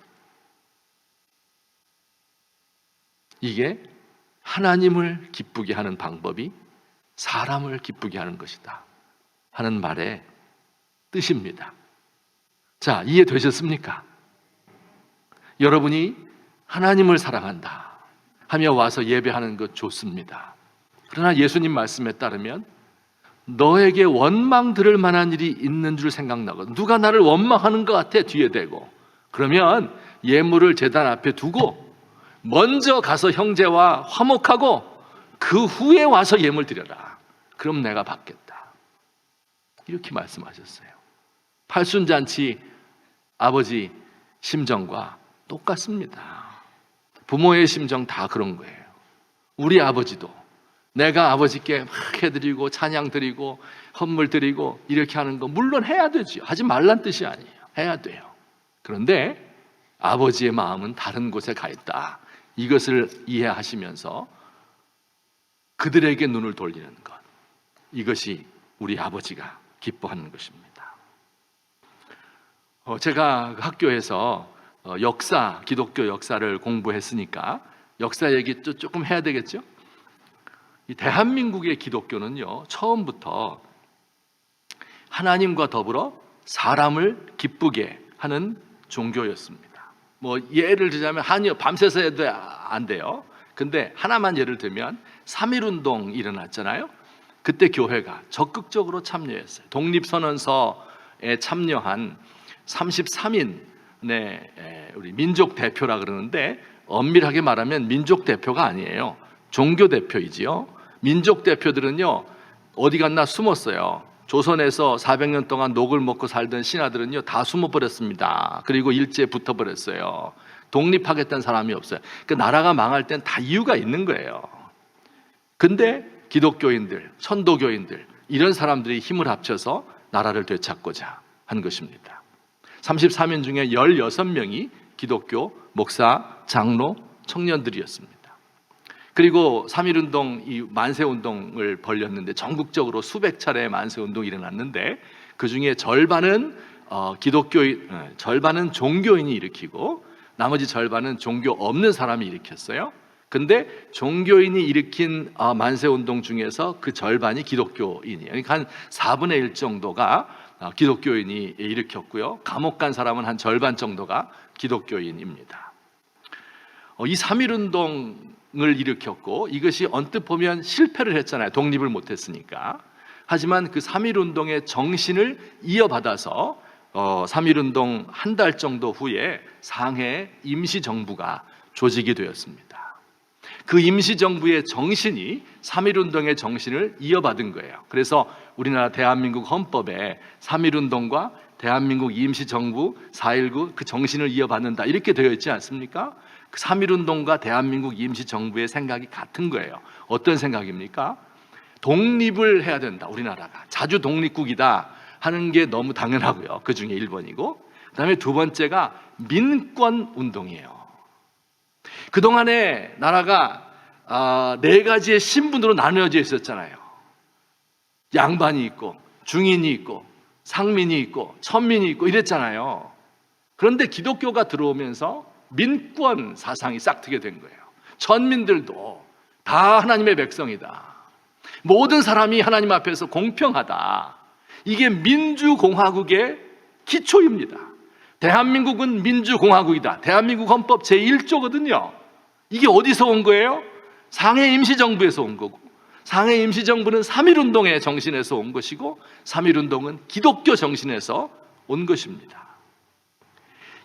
이게 하나님을 기쁘게 하는 방법이 사람을 기쁘게 하는 것이다 하는 말의 뜻입니다. 자, 이해되셨습니까? 여러분이 하나님을 사랑한다 하며 와서 예배하는 것 좋습니다. 그러나 예수님 말씀에 따르면 너에게 원망 들을 만한 일이 있는 줄 생각나고 누가 나를 원망하는 것 같아 뒤에 대고 그러면 예물을 제단 앞에 두고 먼저 가서 형제와 화목하고 그 후에 와서 예물 드려라. 그럼 내가 받겠다. 이렇게 말씀하셨어요. 팔순잔치 아버지 심정과 똑같습니다. 부모의 심정 다 그런 거예요. 우리 아버지도 내가 아버지께 막 해드리고 찬양 드리고 헌물 드리고 이렇게 하는 거 물론 해야 되죠. 하지 말란 뜻이 아니에요. 해야 돼요. 그런데 아버지의 마음은 다른 곳에 가 있다. 이것을 이해하시면서 그들에게 눈을 돌리는 것, 이것이 우리 아버지가 기뻐하는 것입니다. 제가 학교에서 기독교 역사를 공부했으니까 역사 얘기 또 조금 해야 되겠죠? 이 대한민국의 기독교는요, 처음부터 하나님과 더불어 사람을 기쁘게 하는 종교였습니다. 뭐 예를 들자면 한여 밤새서 해도 안 돼요. 근데 하나만 예를 들면 3.1운동 일어났잖아요. 그때 교회가 적극적으로 참여했어요. 독립선언서에 참여한 33인의 우리 민족 대표라 그러는데 엄밀하게 말하면 민족 대표가 아니에요. 종교 대표이지요. 민족 대표들은요 어디 갔나 숨었어요. 조선에서 400년 동안 녹을 먹고 살던 신하들은요 다 숨어버렸습니다. 그리고 일제에 붙어버렸어요. 독립하겠다는 사람이 없어요. 그 나라가 망할 땐 다 이유가 있는 거예요. 근데 기독교인들, 천도교인들 이런 사람들이 힘을 합쳐서 나라를 되찾고자 한 것입니다. 33인 중에 16명이 기독교 목사, 장로, 청년들이었습니다. 그리고 3.1운동, 이 만세운동을 벌였는데 전국적으로 수백 차례의 만세운동이 일어났는데 그 중에 절반은 절반은 종교인이 일으키고 나머지 절반은 종교 없는 사람이 일으켰어요. 근데 종교인이 일으킨 만세운동 중에서 그 절반이 기독교인이에요. 그러니까 한 4분의 1 정도가 기독교인이 일으켰고요. 감옥 간 사람은 한 절반 정도가 기독교인입니다. 이 3.1운동을 일으켰고 이것이 언뜻 보면 실패를 했잖아요. 독립을 못했으니까. 하지만 그 3.1운동의 정신을 이어받아서 3.1운동 한 달 정도 후에 상해 임시정부가 조직이 되었습니다. 그 임시정부의 정신이 3.1운동의 정신을 이어받은 거예요. 그래서 우리나라 대한민국 헌법에 3.1운동과 대한민국 임시정부 4.19 그 정신을 이어받는다 이렇게 되어 있지 않습니까? 그 3.1운동과 대한민국 임시정부의 생각이 같은 거예요. 어떤 생각입니까? 독립을 해야 된다. 우리나라가 자주 독립국이다 하는 게 너무 당연하고요. 그 중에 1번이고 그 다음에 두 번째가 민권운동이에요. 그동안에 나라가 4가지의 신분으로 나누어져 있었잖아요. 양반이 있고 중인이 있고 상민이 있고 천민이 있고 이랬잖아요. 그런데 기독교가 들어오면서 민권 사상이 싹트게 된 거예요. 천민들도 다 하나님의 백성이다. 모든 사람이 하나님 앞에서 공평하다. 이게 민주공화국의 기초입니다. 대한민국은 민주공화국이다. 대한민국 헌법 제1조거든요. 이게 어디서 온 거예요? 상해 임시정부에서 온 거고 상해 임시정부는 3.1운동의 정신에서 온 것이고 3.1운동은 기독교 정신에서 온 것입니다.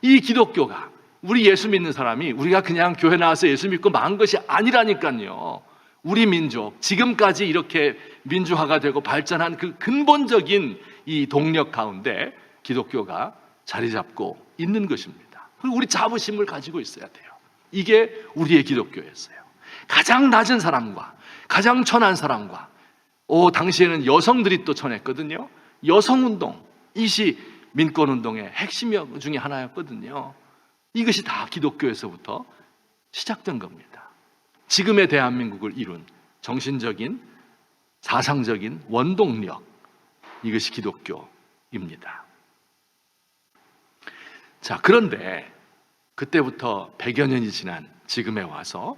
이 기독교가 우리 예수 믿는 사람이 우리가 그냥 교회 나와서 예수 믿고 만 것이 아니라니까요. 우리 민족 지금까지 이렇게 민주화가 되고 발전한 그 근본적인 이 동력 가운데 기독교가 자리 잡고 있는 것입니다. 그리고 우리 자부심을 가지고 있어야 돼요. 이게 우리의 기독교였어요. 가장 낮은 사람과 가장 천한 사람과 당시에는 여성들이 또 천했거든요. 여성운동, 이것이 민권운동의 핵심 중에 하나였거든요. 이것이 다 기독교에서부터 시작된 겁니다. 지금의 대한민국을 이룬 정신적인 사상적인 원동력, 이것이 기독교입니다. 자, 그런데 그때부터 100여 년이 지난 지금에 와서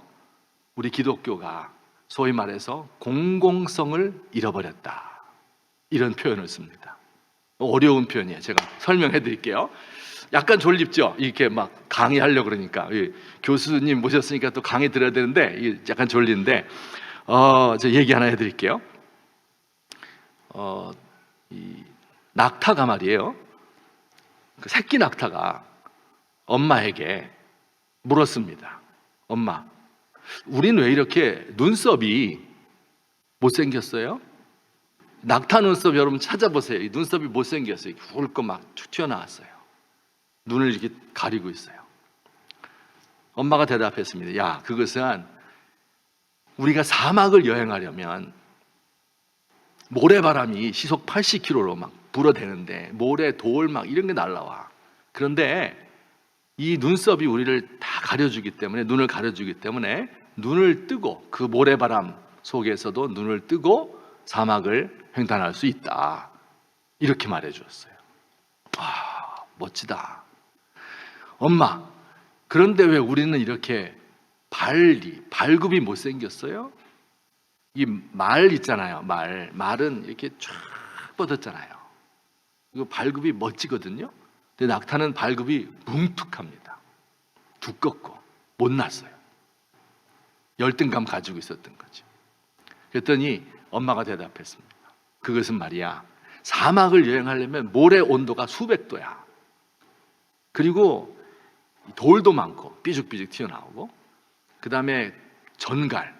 우리 기독교가 소위 말해서 공공성을 잃어버렸다, 이런 표현을 씁니다. 어려운 표현이에요. 제가 설명해 드릴게요. 약간 졸립죠? 이렇게 막 강의하려고 그러니까. 교수님 모셨으니까 또 강의 들어야 되는데 약간 졸린데, 제가 얘기 하나 해드릴게요. 이 낙타가 말이에요. 그 새끼 낙타가 엄마에게 물었습니다. 엄마, 우린 왜 이렇게 눈썹이 못생겼어요? 낙타 눈썹 여러분 찾아보세요. 이 눈썹이 못생겼어요. 굵고 막 툭 튀어나왔어요. 눈을 이렇게 가리고 있어요. 엄마가 대답했습니다. 야, 그것은 우리가 사막을 여행하려면 모래바람이 시속 80km로 막 불어대는데 모래, 돌 막 이런 게 날라와. 그런데 이 눈썹이 우리를 다 가려주기 때문에, 눈을 가려주기 때문에 눈을 뜨고, 그 모래바람 속에서도 눈을 뜨고 사막을 횡단할 수 있다, 이렇게 말해 주었어요. 와, 멋지다. 엄마, 그런데 왜 우리는 이렇게 발굽이 못생겼어요? 이 말 있잖아요. 말은 이렇게 쫙 뻗었잖아요. 이거 발굽이 멋지거든요. 근데 낙타는 발굽이 뭉툭합니다. 두껍고 못났어요. 열등감 가지고 있었던 거죠. 그랬더니 엄마가 대답했습니다. 그것은 말이야, 사막을 여행하려면 모래 온도가 수백 도야. 그리고 돌도 많고 삐죽삐죽 튀어나오고, 그 다음에 전갈,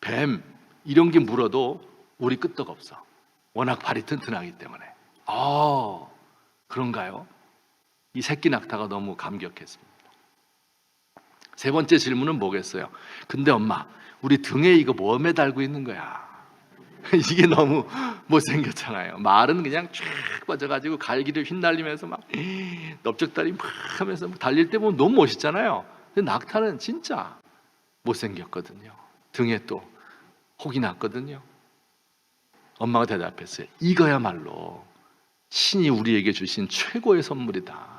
뱀 이런 게 물어도 우리 끄떡 없어. 워낙 발이 튼튼하기 때문에. 그런가요? 이 새끼 낙타가 너무 감격했습니다. 세 번째 질문은 뭐겠어요? 근데 엄마, 우리 등에 이거 뭐 매달고 있는 거야? 이게 너무 못생겼잖아요. 말은 그냥 쫙 빠져가지고 갈기를 휘날리면서 막 넓적다리 막 하면서 달릴 때 보면 너무 멋있잖아요. 근데 낙타는 진짜 못생겼거든요. 등에 또 혹이 났거든요. 엄마가 대답했어요. 이거야말로 신이 우리에게 주신 최고의 선물이다.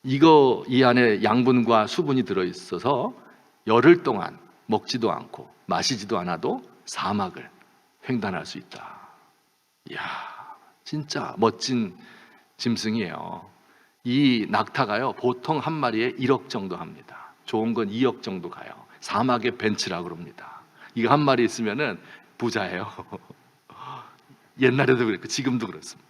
이 안에 양분과 수분이 들어있어서 열흘 동안 먹지도 않고 마시지도 않아도 사막을 횡단할 수 있다. 이야, 진짜 멋진 짐승이에요. 이 낙타가요, 보통 한 마리에 1억 정도 합니다. 좋은 건 2억 정도 가요. 사막의 벤츠라고 그럽니다. 이거 한 마리 있으면은 부자예요. 옛날에도 그랬고 지금도 그렇습니다.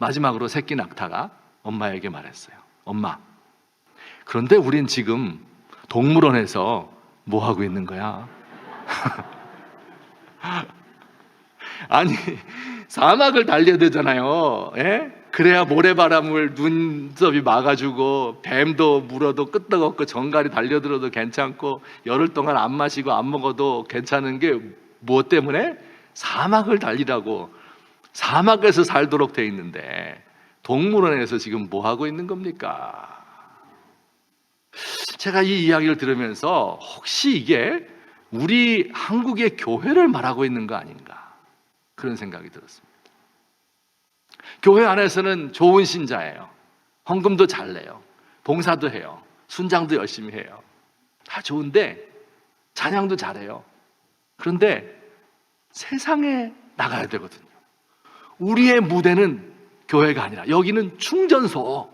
마지막으로 새끼 낙타가 엄마에게 말했어요. 엄마, 그런데 우린 지금 동물원에서 뭐 하고 있는 거야? 아니, 사막을 달려야 되잖아요. 예? 그래야 모래바람을 눈썹이 막아주고 뱀도 물어도 끄떡없고 정갈이 달려들어도 괜찮고 열흘 동안 안 마시고 안 먹어도 괜찮은 게 무엇 때문에? 사막을 달리라고. 사막에서 살도록 돼 있는데 동물원에서 지금 뭐 하고 있는 겁니까? 제가 이 이야기를 들으면서 혹시 이게 우리 한국의 교회를 말하고 있는 거 아닌가, 그런 생각이 들었습니다. 교회 안에서는 좋은 신자예요. 헌금도 잘 내요. 봉사도 해요. 순장도 열심히 해요. 다 좋은데 찬양도 잘해요. 그런데 세상에 나가야 되거든요. 우리의 무대는 교회가 아니라 여기는 충전소.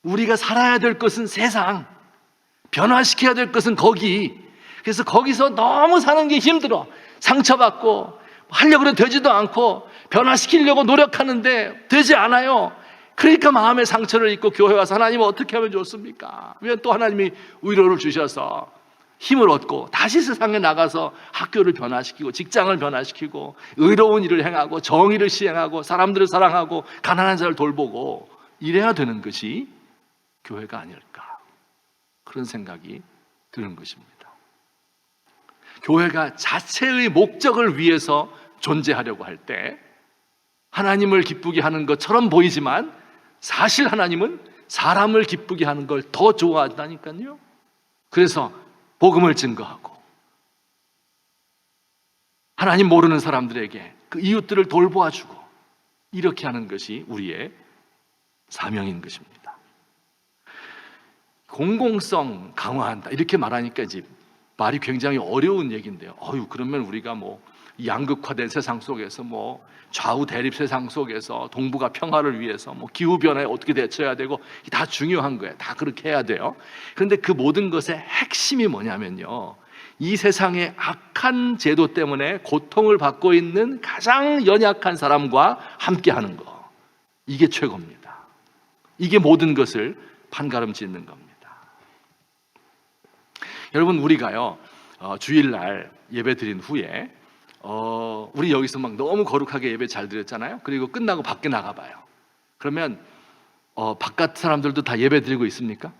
우리가 살아야 될 것은 세상, 변화시켜야 될 것은 거기. 그래서 거기서 너무 사는 게 힘들어. 상처받고 하려고 해도 되지도 않고 변화시키려고 노력하는데 되지 않아요. 그러니까 마음의 상처를 입고 교회 와서 하나님 어떻게 하면 좋습니까? 왜 또 하나님이 위로를 주셔서 힘을 얻고 다시 세상에 나가서 학교를 변화시키고 직장을 변화시키고 의로운 일을 행하고 정의를 시행하고 사람들을 사랑하고 가난한 자를 돌보고 이래야 되는 것이 교회가 아닐까, 그런 생각이 드는 것입니다. 교회가 자체의 목적을 위해서 존재하려고 할 때 하나님을 기쁘게 하는 것처럼 보이지만 사실 하나님은 사람을 기쁘게 하는 걸 더 좋아한다니까요. 그래서 복음을 증거하고 하나님 모르는 사람들에게 그 이웃들을 돌보아주고 이렇게 하는 것이 우리의 사명인 것입니다. 공공성 강화한다 이렇게 말하니까 이제 말이 굉장히 어려운 얘기인데요. 그러면 우리가 뭐 양극화된 세상 속에서 뭐 좌우 대립 세상 속에서 동북아 평화를 위해서 뭐 기후 변화에 어떻게 대처해야 되고 다 중요한 거예요. 다 그렇게 해야 돼요. 그런데 그 모든 것의 핵심이 뭐냐면요. 이 세상의 악한 제도 때문에 고통을 받고 있는 가장 연약한 사람과 함께 하는 거. 이게 최고입니다. 이게 모든 것을 판가름 짓는 겁니다. 여러분, 우리가요 주일날 예배 드린 후에 우리 여기서 막 너무 거룩하게 예배 잘 드렸잖아요. 그리고 끝나고 밖에 나가봐요. 그러면 바깥 사람들도 다 예배 드리고 있습니까?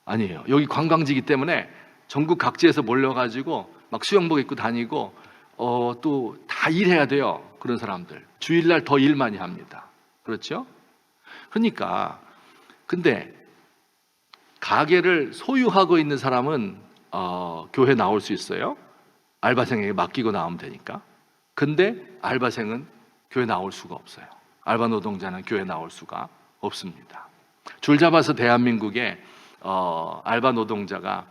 아니에요. 여기 관광지이기 때문에 전국 각지에서 몰려가지고 막 수영복 입고 다니고 또 다 일해야 돼요. 그런 사람들 주일날 더 일 많이 합니다. 그렇죠? 그러니까 근데 가게를 소유하고 있는 사람은 교회 나올 수 있어요. 알바생에게 맡기고 나오면 되니까. 근데 알바생은 교회 나올 수가 없어요. 알바 노동자는 교회 나올 수가 없습니다. 줄 잡아서 대한민국에 알바 노동자가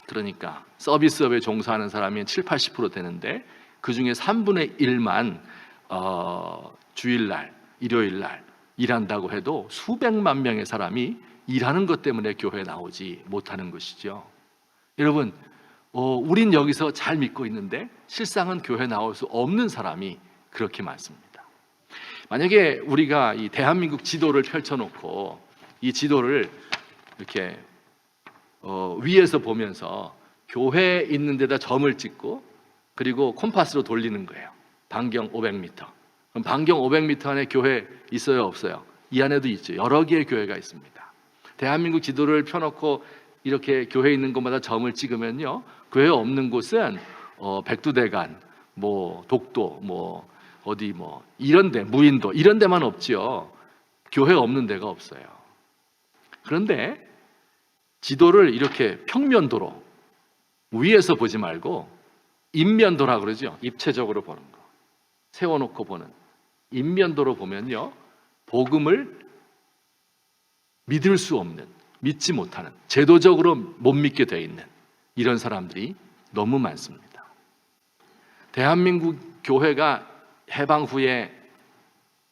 그러니까 서비스업에 종사하는 사람이 70~80% 되는데 그 중에 3분의 1만 주일날, 일요일날 일한다고 해도 수백만 명의 사람이 일하는 것 때문에 교회에 나오지 못하는 것이죠. 여러분, 우린 여기서 잘 믿고 있는데 실상은 교회 나올 수 없는 사람이 그렇게 많습니다. 만약에 우리가 이 대한민국 지도를 펼쳐놓고 이 지도를 이렇게 위에서 보면서 교회 있는 데다 점을 찍고 그리고 콤파스로 돌리는 거예요. 반경 500m. 그럼 반경 500m 안에 교회 있어요, 없어요? 이 안에도 있죠. 여러 개의 교회가 있습니다. 대한민국 지도를 펴놓고 이렇게 교회 있는 곳마다 점을 찍으면요, 교회 없는 곳은 백두대간, 뭐 독도, 뭐 어디 뭐 이런데, 무인도 이런 데만 없지요. 교회 없는 데가 없어요. 그런데 지도를 이렇게 평면도로 위에서 보지 말고 인면도라 그러죠. 입체적으로 보는 거, 세워놓고 보는 인면도로 보면요, 복음을 믿을 수 없는, 믿지 못하는, 제도적으로 못 믿게 돼 있는 이런 사람들이 너무 많습니다. 대한민국 교회가 해방 후에,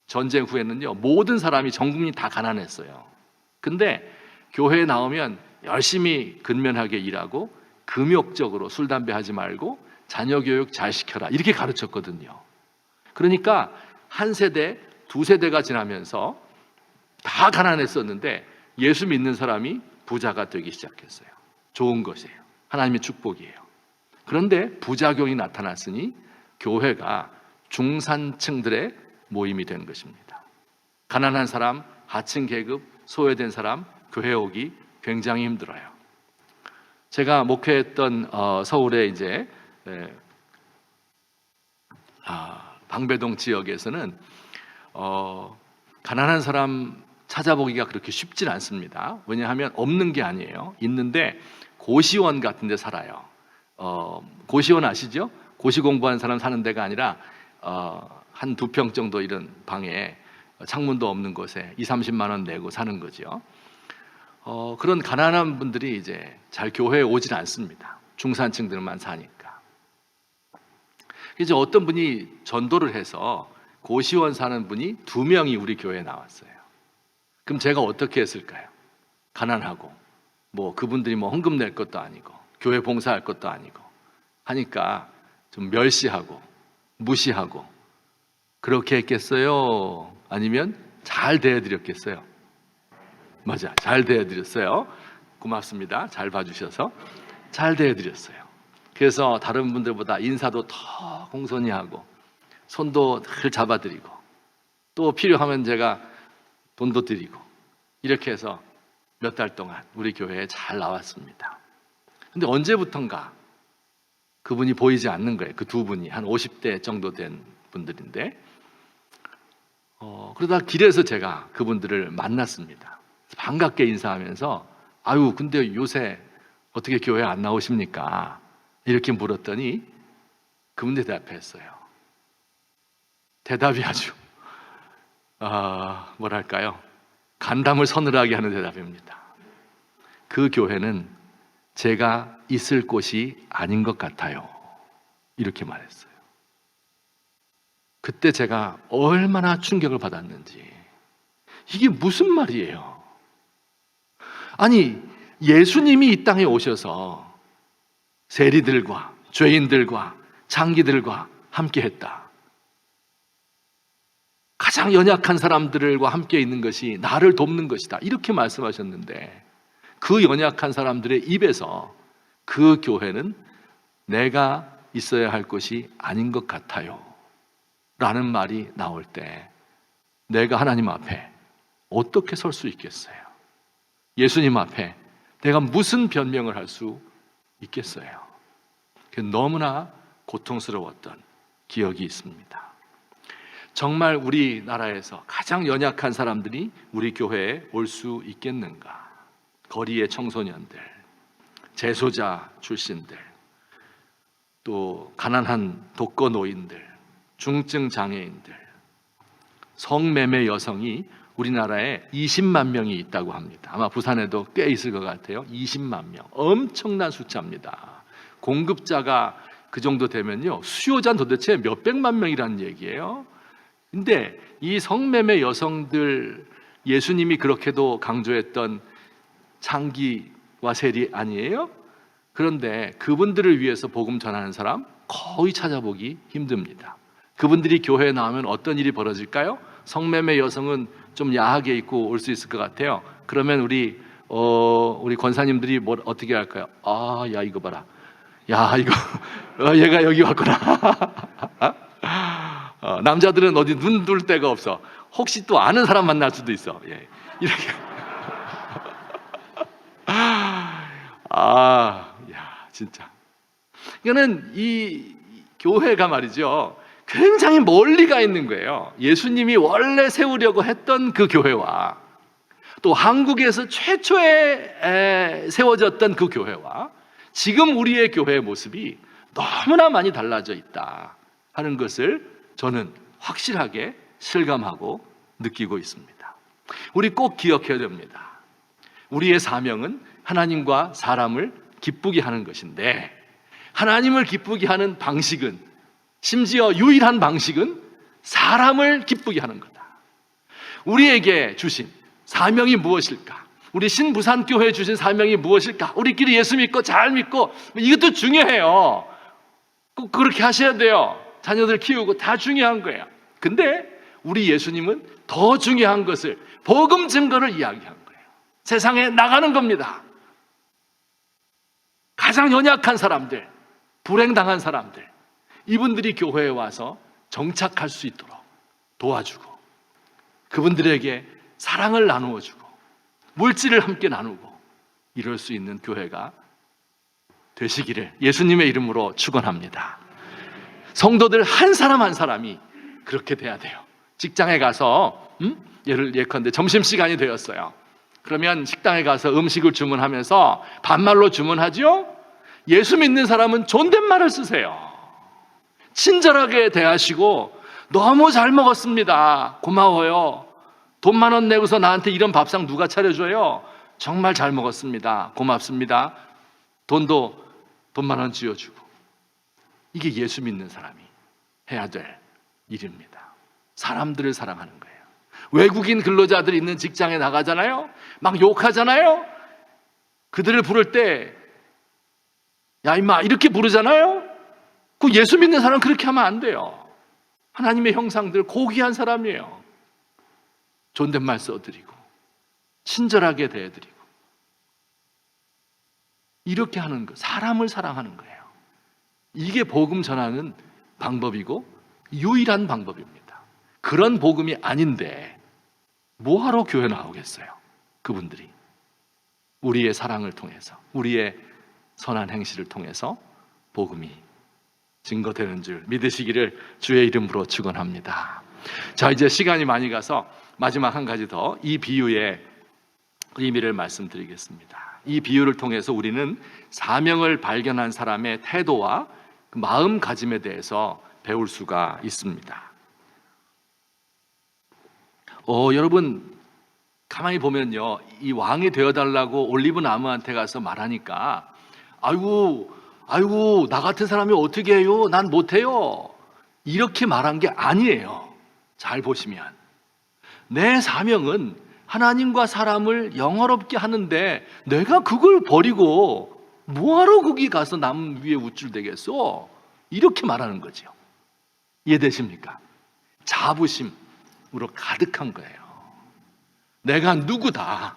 전쟁 후에는요, 모든 사람이 전 국민이 다 가난했어요. 근데 교회에 나오면 열심히 근면하게 일하고 금욕적으로 술, 담배 하지 말고 자녀 교육 잘 시켜라 이렇게 가르쳤거든요. 그러니까 한 세대, 두 세대가 지나면서 다 가난했었는데 예수 믿는 사람이 부자가 되기 시작했어요. 좋은 것이에요. 하나님의 축복이에요. 그런데 부작용이 나타났으니 교회가 중산층들의 모임이 된 것입니다. 가난한 사람, 하층 계급, 소외된 사람 교회 오기 굉장히 힘들어요. 제가 목회했던 서울의 이제 방배동 지역에서는 가난한 사람 찾아보기가 그렇게 쉽진 않습니다. 왜냐하면 없는 게 아니에요. 있는데 고시원 같은 데 살아요. 고시원 아시죠? 고시 공부한 사람 사는 데가 아니라 한 2평 정도 이런 방에 창문도 없는 곳에 20~30만 원 내고 사는 거죠. 그런 가난한 분들이 이제 잘 교회에 오질 않습니다. 중산층들만 사니까. 이제 어떤 분이 전도를 해서 고시원 사는 분이 2명이 우리 교회에 나왔어요. 그럼 제가 어떻게 했을까요? 가난하고 뭐 그분들이 뭐 헌금 낼 것도 아니고 교회 봉사할 것도 아니고 하니까 좀 멸시하고 무시하고 그렇게 했겠어요? 아니면 잘 대해드렸겠어요? 맞아, 잘 대해드렸어요. 고맙습니다. 잘 봐주셔서 잘 대해드렸어요. 그래서 다른 분들보다 인사도 더 공손히 하고 손도 늘 잡아드리고 또 필요하면 제가 돈도 드리고 이렇게 해서 몇 달 동안 우리 교회에 잘 나왔습니다. 근데 언제부턴가 그분이 보이지 않는 거예요. 그 2분이 한 50대 정도 된 분들인데 그러다 길에서 제가 그분들을 만났습니다. 반갑게 인사하면서 아유 근데 요새 어떻게 교회 안 나오십니까? 이렇게 물었더니 그분들이 대답했어요. 대답이 아주 뭐랄까요, 간담을 서늘하게 하는 대답입니다. 그 교회는 제가 있을 곳이 아닌 것 같아요. 이렇게 말했어요. 그때 제가 얼마나 충격을 받았는지. 이게 무슨 말이에요? 아니, 예수님이 이 땅에 오셔서 세리들과 죄인들과 창기들과 함께 했다. 가장 연약한 사람들과 함께 있는 것이 나를 돕는 것이다. 이렇게 말씀하셨는데 그 연약한 사람들의 입에서 그 교회는 내가 있어야 할 것이 아닌 것 같아요 라는 말이 나올 때 내가 하나님 앞에 어떻게 설 수 있겠어요? 예수님 앞에 내가 무슨 변명을 할 수 있겠어요? 너무나 고통스러웠던 기억이 있습니다. 정말 우리나라에서 가장 연약한 사람들이 우리 교회에 올 수 있겠는가? 거리의 청소년들, 재소자 출신들, 또 가난한 독거 노인들, 중증 장애인들, 성매매 여성이 우리나라에 20만 명이 있다고 합니다. 아마 부산에도 꽤 있을 것 같아요. 20만 명, 엄청난 숫자입니다. 공급자가 그 정도 되면요, 수요자는 도대체 몇백만 명이라는 얘기예요. 근데 이 성매매 여성들, 예수님이 그렇게도 강조했던 창기와 세리 아니에요? 그런데 그분들을 위해서 복음 전하는 사람 거의 찾아보기 힘듭니다. 그분들이 교회에 나오면 어떤 일이 벌어질까요? 성매매 여성은 좀 야하게 입고 올 수 있을 것 같아요. 그러면 우리 권사님들이 어떻게 할까요? 아, 야 이거 봐라. 야 이거 얘가 여기 왔구나. 남자들은 어디 눈 둘 데가 없어. 혹시 또 아는 사람 만날 수도 있어. 예. 이렇게. 야 진짜. 이거는 이 교회가 말이죠. 굉장히 멀리 가 있는 거예요. 예수님이 원래 세우려고 했던 그 교회와 또 한국에서 최초에 세워졌던 그 교회와 지금 우리의 교회의 모습이 너무나 많이 달라져 있다 하는 것을 저는 확실하게 실감하고 느끼고 있습니다. 우리 꼭 기억해야 됩니다. 우리의 사명은 하나님과 사람을 기쁘게 하는 것인데 하나님을 기쁘게 하는 방식은 심지어 유일한 방식은 사람을 기쁘게 하는 거다. 우리에게 주신 사명이 무엇일까? 우리 신부산교회에 주신 사명이 무엇일까? 우리끼리 예수 믿고 잘 믿고 이것도 중요해요. 꼭 그렇게 하셔야 돼요. 자녀들 키우고 다 중요한 거예요. 근데 우리 예수님은 더 중요한 것을 복음 증거를 이야기한 거예요. 세상에 나가는 겁니다. 가장 연약한 사람들, 불행당한 사람들, 이분들이 교회에 와서 정착할 수 있도록 도와주고 그분들에게 사랑을 나누어 주고 물질을 함께 나누고 이럴 수 있는 교회가 되시기를 예수님의 이름으로 축원합니다. 성도들 한 사람 한 사람이 그렇게 돼야 돼요. 직장에 가서 예컨대 점심시간이 되었어요. 그러면 식당에 가서 음식을 주문하면서 반말로 주문하죠? 예수 믿는 사람은 존댓말을 쓰세요. 친절하게 대하시고 너무 잘 먹었습니다. 고마워요. 돈 10,000원 내고서 나한테 이런 밥상 누가 차려줘요? 정말 잘 먹었습니다. 고맙습니다. 돈 10,000원 쥐어주고. 이게 예수 믿는 사람이 해야 될 일입니다. 사람들을 사랑하는 거예요. 외국인 근로자들 있는 직장에 나가잖아요. 막 욕하잖아요. 그들을 부를 때 야 임마 이렇게 부르잖아요. 그 예수 믿는 사람은 그렇게 하면 안 돼요. 하나님의 형상들 고귀한 사람이에요. 존댓말 써드리고 친절하게 대해드리고 이렇게 하는 거, 사람을 사랑하는 거예요. 이게 복음 전하는 방법이고 유일한 방법입니다. 그런 복음이 아닌데 뭐하러 교회 나오겠어요? 그분들이 우리의 사랑을 통해서 우리의 선한 행실을 통해서 복음이 증거되는 줄 믿으시기를 주의 이름으로 축원합니다. 자, 이제 시간이 많이 가서 마지막 한 가지 더 이 비유의 의미를 말씀드리겠습니다. 이 비유를 통해서 우리는 사명을 발견한 사람의 태도와 그 마음가짐에 대해서 배울 수가 있습니다. 여러분 가만히 보면요, 이 왕이 되어달라고 올리브 나무한테 가서 말하니까 아이고 나 같은 사람이 어떻게 해요? 난 못해요. 이렇게 말한 게 아니에요. 잘 보시면 내 사명은 하나님과 사람을 영화롭게 하는데 내가 그걸 버리고 뭐하러 거기 가서 남 위에 우쭐대겠어? 이렇게 말하는 거죠. 이해되십니까? 자부심으로 가득한 거예요. 내가 누구다.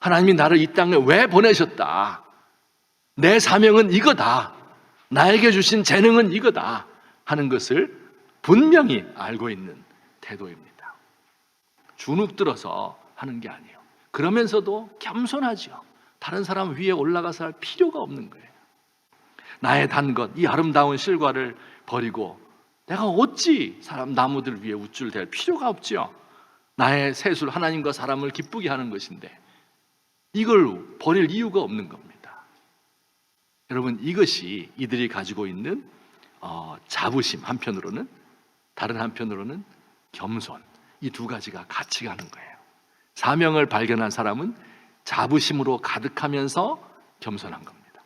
하나님이 나를 이 땅에 왜 보내셨다. 내 사명은 이거다. 나에게 주신 재능은 이거다 하는 것을 분명히 알고 있는 태도입니다. 주눅 들어서 하는 게 아니에요. 그러면서도 겸손하죠. 다른 사람 위에 올라가서 할 필요가 없는 거예요. 나의 단 것, 이 아름다운 실과를 버리고 내가 어찌 사람 나무들 위에 우쭐댈 필요가 없죠. 나의 세술, 하나님과 사람을 기쁘게 하는 것인데 이걸 버릴 이유가 없는 겁니다. 여러분, 이것이 이들이 가지고 있는 자부심 한편으로는, 다른 한편으로는 겸손, 이 두 가지가 같이 가는 거예요. 사명을 발견한 사람은 자부심으로 가득하면서 겸손한 겁니다.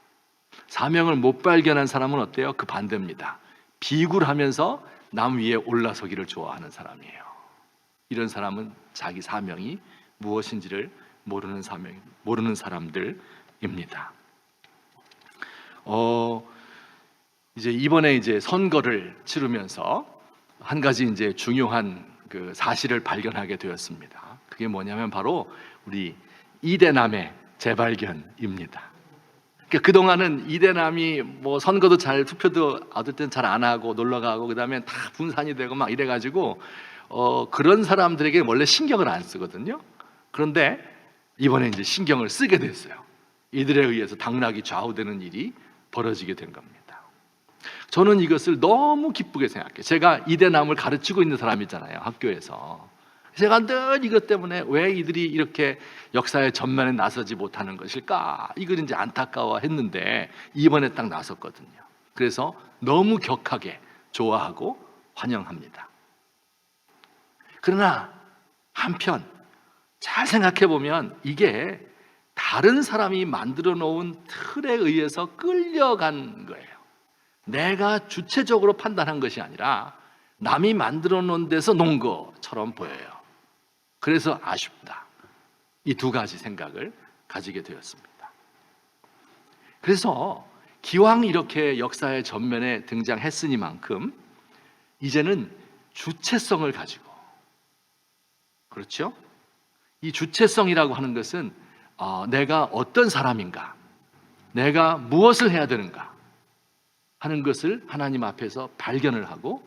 사명을 못 발견한 사람은 어때요? 그 반대입니다. 비굴하면서 남 위에 올라서기를 좋아하는 사람이에요. 이런 사람은 자기 사명이 무엇인지를 모르는 사람들입니다. 이제 이번에 이제 선거를 치르면서 한 가지 이제 중요한 그 사실을 발견하게 되었습니다. 그게 뭐냐면 바로 우리 이대남의 재발견입니다. 그러니까 그동안은 이대남이 뭐 선거도 잘, 투표도 얻을 때는 잘 안 하고 놀러 가고 그다음에 다 분산이 되고 막 이래 가지고 그런 사람들에게 원래 신경을 안 쓰거든요. 그런데 이번에 이제 신경을 쓰게 됐어요. 이들에 의해서 당락이 좌우되는 일이 벌어지게 된 겁니다. 저는 이것을 너무 기쁘게 생각해요. 제가 이대남을 가르치고 있는 사람이잖아요, 학교에서. 제가 늘 이것 때문에 왜 이들이 이렇게 역사의 전면에 나서지 못하는 것일까, 이걸 이제 안타까워했는데 이번에 딱 나섰거든요. 그래서 너무 격하게 좋아하고 환영합니다. 그러나 한편 잘 생각해 보면 이게 다른 사람이 만들어 놓은 틀에 의해서 끌려간 거예요. 내가 주체적으로 판단한 것이 아니라 남이 만들어 놓은 데서 놓은 것처럼 보여요. 그래서 아쉽다. 이 두 가지 생각을 가지게 되었습니다. 그래서 기왕 이렇게 역사의 전면에 등장했으니만큼 이제는 주체성을 가지고, 그렇죠? 이 주체성이라고 하는 것은 내가 어떤 사람인가, 내가 무엇을 해야 되는가 하는 것을 하나님 앞에서 발견을 하고,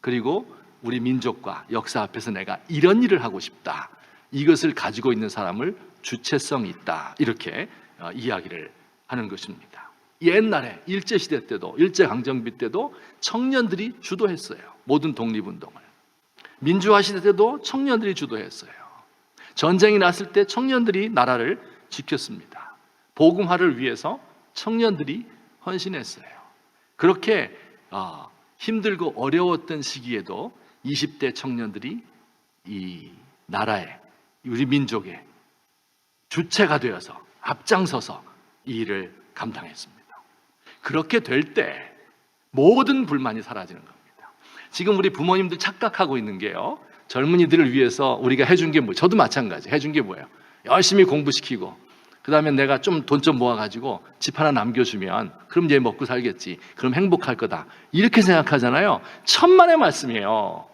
그리고 우리 민족과 역사 앞에서 내가 이런 일을 하고 싶다, 이것을 가지고 있는 사람을 주체성이 있다, 이렇게 이야기를 하는 것입니다. 옛날에 일제시대 때도, 일제강점기 때도 청년들이 주도했어요. 모든 독립운동을. 민주화 시대 때도 청년들이 주도했어요. 전쟁이 났을 때 청년들이 나라를 지켰습니다. 복음화를 위해서 청년들이 헌신했어요. 그렇게 힘들고 어려웠던 시기에도 20대 청년들이 이 나라에, 우리 민족의 주체가 되어서 앞장서서 이 일을 감당했습니다. 그렇게 될 때 모든 불만이 사라지는 겁니다. 지금 우리 부모님들 착각하고 있는 게요, 젊은이들을 위해서 우리가 해준 게 저도 마찬가지, 해준 게 뭐예요? 열심히 공부시키고 그 다음에 내가 좀 돈 좀 모아가지고 집 하나 남겨주면 그럼 얘 먹고 살겠지, 그럼 행복할 거다, 이렇게 생각하잖아요. 천만의 말씀이에요.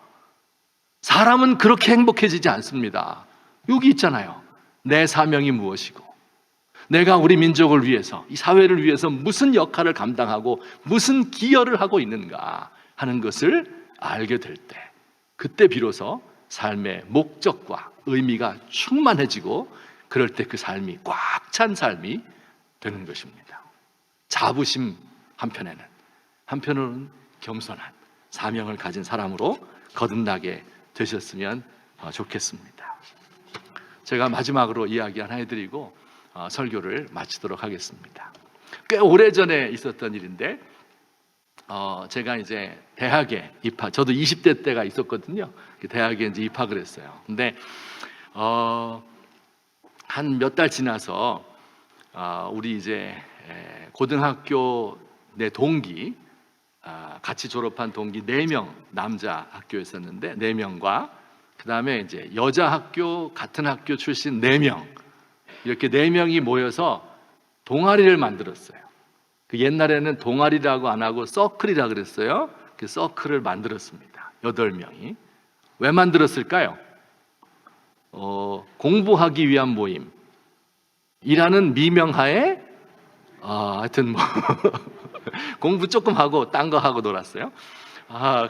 사람은 그렇게 행복해지지 않습니다. 여기 있잖아요. 내 사명이 무엇이고 내가 우리 민족을 위해서, 이 사회를 위해서 무슨 역할을 감당하고 무슨 기여를 하고 있는가 하는 것을 알게 될 때, 그때 비로소 삶의 목적과 의미가 충만해지고, 그럴 때 그 삶이 꽉 찬 삶이 되는 것입니다. 자부심 한편으로는 겸손한 사명을 가진 사람으로 거듭나게 되셨으면 좋겠습니다. 제가 마지막으로 이야기 하나 해드리고 설교를 마치도록 하겠습니다. 꽤 오래전에 있었던 일인데, 제가 이제 대학에 입학, 저도 20대 때가 있었거든요. 대학에 이제 입학을 했어요. 근데 한 몇 달 지나서 우리 이제 고등학교 내 동기 같이 졸업한 동기 4명 남자 학교였었는데 4명과 그 다음에 이제 여자 학교 같은 학교 출신 4명 이렇게 4명이 모여서 동아리를 만들었어요. 그 옛날에는 동아리라고 안 하고 서클이라 그랬어요. 그 서클을 만들었습니다. 8명이. 왜 만들었을까요? 공부하기 위한 모임이라는 미명하에 하여튼 뭐 공부 조금 하고 딴 거 하고 놀았어요.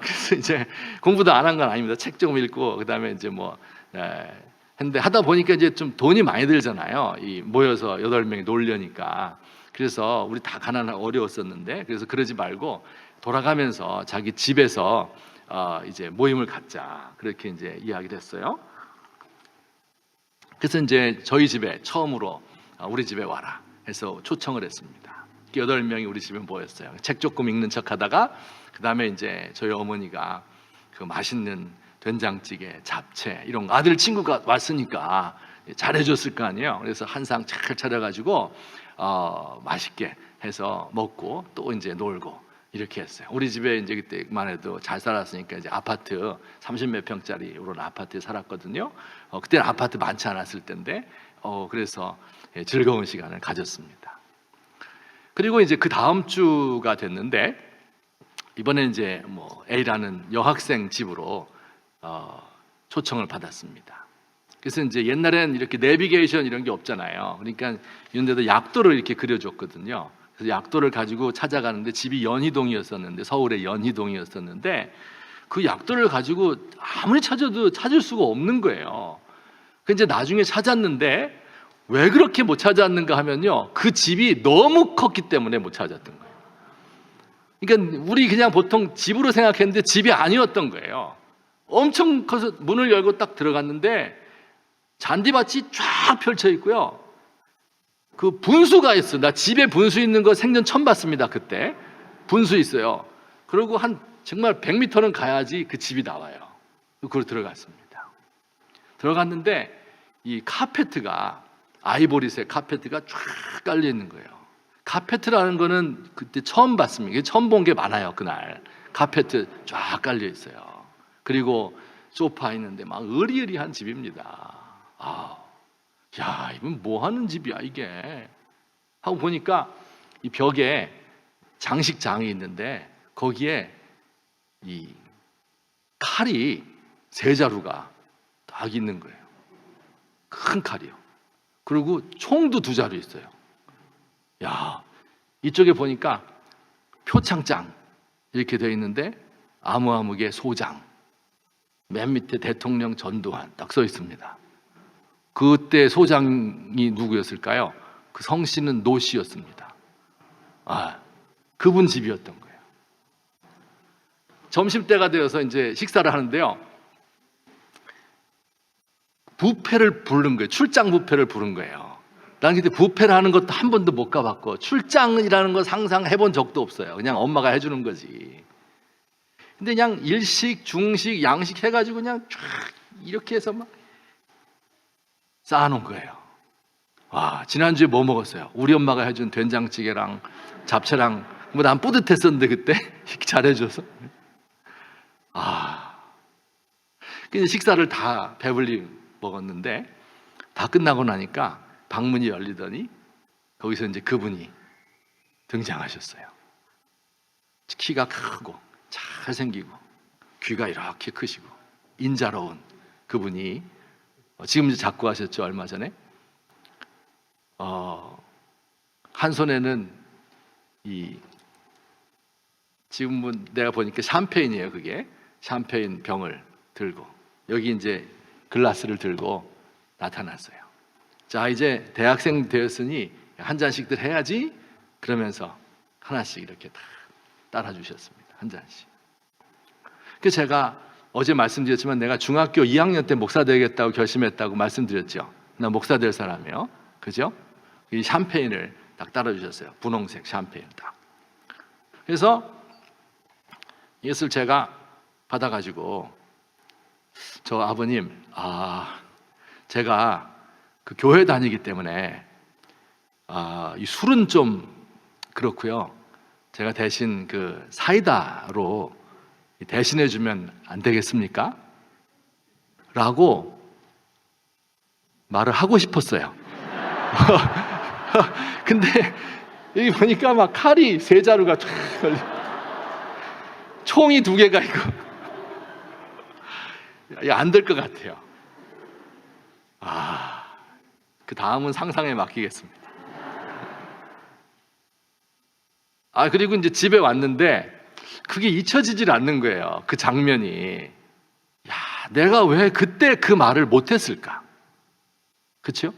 그래서 이제 공부도 안 한 건 아닙니다. 책 좀 읽고 그다음에 이제 뭐 했는데 하다 보니까 이제 좀 돈이 많이 들잖아요. 이 모여서 8명이 놀려니까. 그래서 우리 다 가난하고 어려웠었는데 그래서 그러지 말고 돌아가면서 자기 집에서 이제 모임을 갖자. 그렇게 이제 이야기를 했어요. 그래서 이제 저희 집에 처음으로 우리 집에 와라 해서 초청을 했습니다. 8명이 우리 집에 모였어요. 책 조금 읽는 척 하다가 그 다음에 이제 저희 어머니가 그 맛있는 된장찌개, 잡채 이런 거 아들 친구가 왔으니까 잘해줬을 거 아니에요. 그래서 한 상 잘 차려가지고 맛있게 해서 먹고 또 이제 놀고 이렇게 했어요. 우리 집에 이제 그때만 해도 잘 살았으니까 이제 아파트 30몇 평짜리 이런 아파트에 살았거든요. 그때는 아파트 많지 않았을 때인데 그래서 즐거운 시간을 가졌습니다. 그리고 이제 그 다음 주가 됐는데 이번에 이제 뭐 A라는 여학생 집으로 초청을 받았습니다. 그래서 이제 옛날엔 이렇게 내비게이션 이런 게 없잖아요. 그러니까 이런 데도 약도를 이렇게 그려줬거든요. 그래서 약도를 가지고 찾아가는데 집이 연희동이었었는데 서울의 연희동이었었는데 그 약도를 가지고 아무리 찾아도 찾을 수가 없는 거예요. 그 이제 나중에 찾았는데 왜 그렇게 못 찾았는가 하면요, 그 집이 너무 컸기 때문에 못 찾았던 거예요. 그러니까 우리 그냥 보통 집으로 생각했는데 집이 아니었던 거예요. 엄청 커서 문을 열고 딱 들어갔는데 잔디밭이 쫙 펼쳐 있고요. 그 분수가 있어. 나 집에 분수 있는 거 생전 처음 봤습니다. 그때 분수 있어요. 그리고 한 정말 100m는 가야지 그 집이 나와요. 그걸 들어갔습니다. 들어갔는데 이 카페트가 아이보리색 카페트가 쫙 깔려 있는 거예요. 카페트라는 거는 그때 처음 봤습니다. 처음 본 게 많아요. 그날 카페트 쫙 깔려 있어요. 그리고 소파 있는데 막 으리으리한 집입니다. 야, 이건 뭐 하는 집이야 이게 하고 보니까 이 벽에 장식장이 있는데 거기에 이 칼이 3자루가 딱 있는 거예요. 큰 칼이요. 그리고 총도 2자루 있어요. 야, 이쪽에 보니까 표창장 이렇게 되어 있는데 아무아무개 소장, 맨 밑에 대통령 전두환 딱 써 있습니다. 그때 소장이 누구였을까요? 그 성씨는 노 씨였습니다. 그분 집이었던 거예요. 점심때가 되어서 이제 식사를 하는데요. 뷔페를 부른 거예요. 출장 뷔페를 부른 거예요. 난 그때 뷔페를 하는 것도 한 번도 못 가봤고 출장이라는 거 상상해 본 적도 없어요. 그냥 엄마가 해주는 거지. 근데 그냥 일식, 중식, 양식 해가지고 그냥 쫙 이렇게 해서 막 쌓아놓은 거예요. 와, 지난주에 뭐 먹었어요? 우리 엄마가 해준 된장찌개랑 잡채랑 뭐 난 뿌듯했었는데 그때 잘해줘서. 근데 식사를 다 배불리 먹었는데 다 끝나고 나니까 방문이 열리더니 거기서 이제 그분이 등장하셨어요. 키가 크고 잘생기고 귀가 이렇게 크시고 인자로운 그분이 지금 이제 작고 하셨죠. 얼마 전에 한 손에는 이 지금은 내가 보니까 샴페인이에요. 그게 샴페인 병을 들고 여기 이제 글라스를 들고 나타났어요. 자, 이제 대학생 되었으니 한 잔씩들 해야지 그러면서 하나씩 이렇게 다 따라 주셨습니다. 한 잔씩. 그래서 제가 어제 말씀드렸지만 내가 중학교 2학년 때 목사 되겠다고 결심했다고 말씀드렸죠. 나 목사 될 사람이에요. 그죠? 이 샴페인을 딱 따라 주셨어요. 분홍색 샴페인 딱. 그래서 이것을 제가 받아가지고 저 아버님, 제가 그 교회 다니기 때문에 이 술은 좀 그렇고요. 제가 대신 그 사이다로 대신해 주면 안 되겠습니까? 라고 말을 하고 싶었어요. 근데 여기 보니까 막 칼이 세 자루가 쫙 걸려, 총이 두 개가 있고 안 될 것 같아요. 그 다음은 상상에 맡기겠습니다. 그리고 이제 집에 왔는데 그게 잊혀지질 않는 거예요. 그 장면이. 내가 왜 그때 그 말을 못했을까? 그렇죠?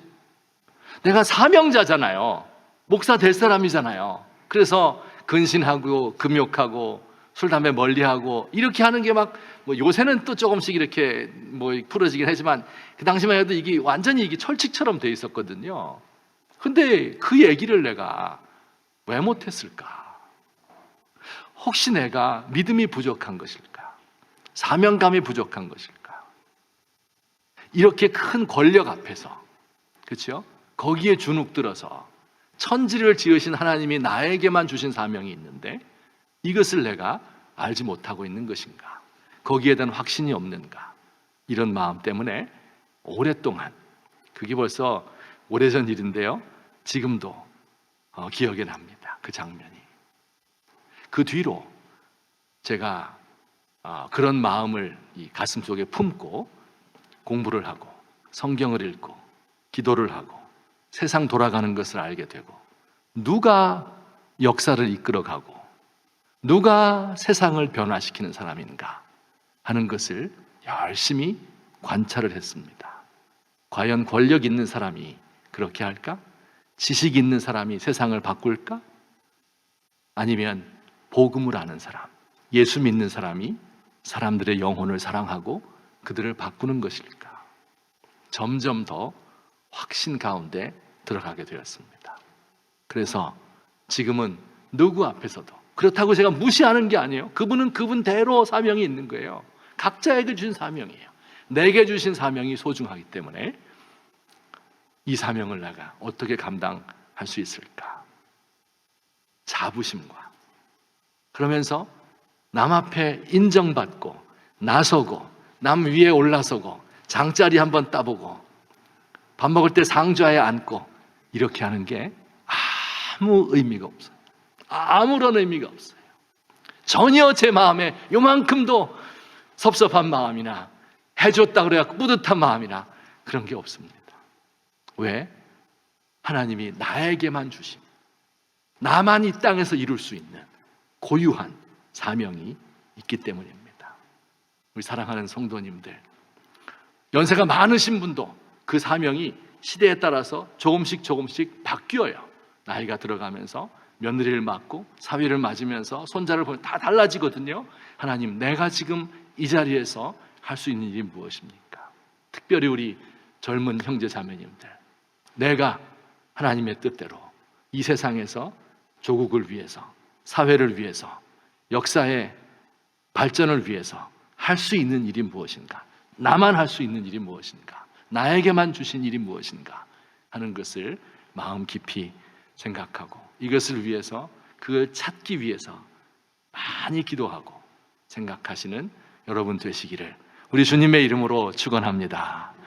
내가 사명자잖아요. 목사 될 사람이잖아요. 그래서 근신하고 금욕하고 술 담배 멀리하고 이렇게 하는 게 막 뭐 요새는 또 조금씩 이렇게 뭐 풀어지긴 하지만 그 당시만 해도 이게 완전히 이게 철칙처럼 돼 있었거든요. 근데 그 얘기를 내가 왜 못했을까? 혹시 내가 믿음이 부족한 것일까? 사명감이 부족한 것일까? 이렇게 큰 권력 앞에서, 그렇죠? 거기에 주눅들어서 천지를 지으신 하나님이 나에게만 주신 사명이 있는데 이것을 내가 알지 못하고 있는 것인가? 거기에 대한 확신이 없는가? 이런 마음 때문에 오랫동안, 그게 벌써 오래전 일인데요, 지금도 기억에 납니다. 그 장면이. 그 뒤로 제가 그런 마음을 이 가슴속에 품고 공부를 하고 성경을 읽고 기도를 하고 세상 돌아가는 것을 알게 되고, 누가 역사를 이끌어가고 누가 세상을 변화시키는 사람인가 하는 것을 열심히 관찰을 했습니다. 과연 권력 있는 사람이 그렇게 할까? 지식 있는 사람이 세상을 바꿀까? 아니면 복음을 아는 사람, 예수 믿는 사람이 사람들의 영혼을 사랑하고 그들을 바꾸는 것일까? 점점 더 확신 가운데 들어가게 되었습니다. 그래서 지금은 누구 앞에서도, 그렇다고 제가 무시하는 게 아니에요. 그분은 그분대로 사명이 있는 거예요. 각자에게 주신 사명이에요. 내게 주신 사명이 소중하기 때문에 이 사명을 내가 어떻게 감당할 수 있을까? 자부심과, 그러면서 남 앞에 인정받고 나서고 남 위에 올라서고 장자리 한번 따보고 밥 먹을 때 상좌에 앉고 이렇게 하는 게 아무 의미가 없어요. 아무런 의미가 없어요. 전혀 제 마음에 요만큼도 섭섭한 마음이나 해줬다 그래갖고 뿌듯한 마음이나 그런 게 없습니다. 왜? 하나님이 나에게만 주신, 나만 이 땅에서 이룰 수 있는 고유한 사명이 있기 때문입니다. 우리 사랑하는 성도님들, 연세가 많으신 분도 그 사명이 시대에 따라서 조금씩 바뀌어요. 나이가 들어가면서 며느리를 맡고 사위를 맞으면서 손자를 보면 다 달라지거든요. 하나님, 내가 지금 이 자리에서 할 수 있는 일이 무엇입니까? 특별히 우리 젊은 형제 자매님들, 내가 하나님의 뜻대로 이 세상에서 조국을 위해서, 사회를 위해서, 역사의 발전을 위해서 할 수 있는 일이 무엇인가? 나만 할 수 있는 일이 무엇인가? 나에게만 주신 일이 무엇인가? 하는 것을 마음 깊이 생각하고 이것을 위해서, 그걸 찾기 위해서 많이 기도하고 생각하시는 여러분 되시기를 우리 주님의 이름으로 축원합니다.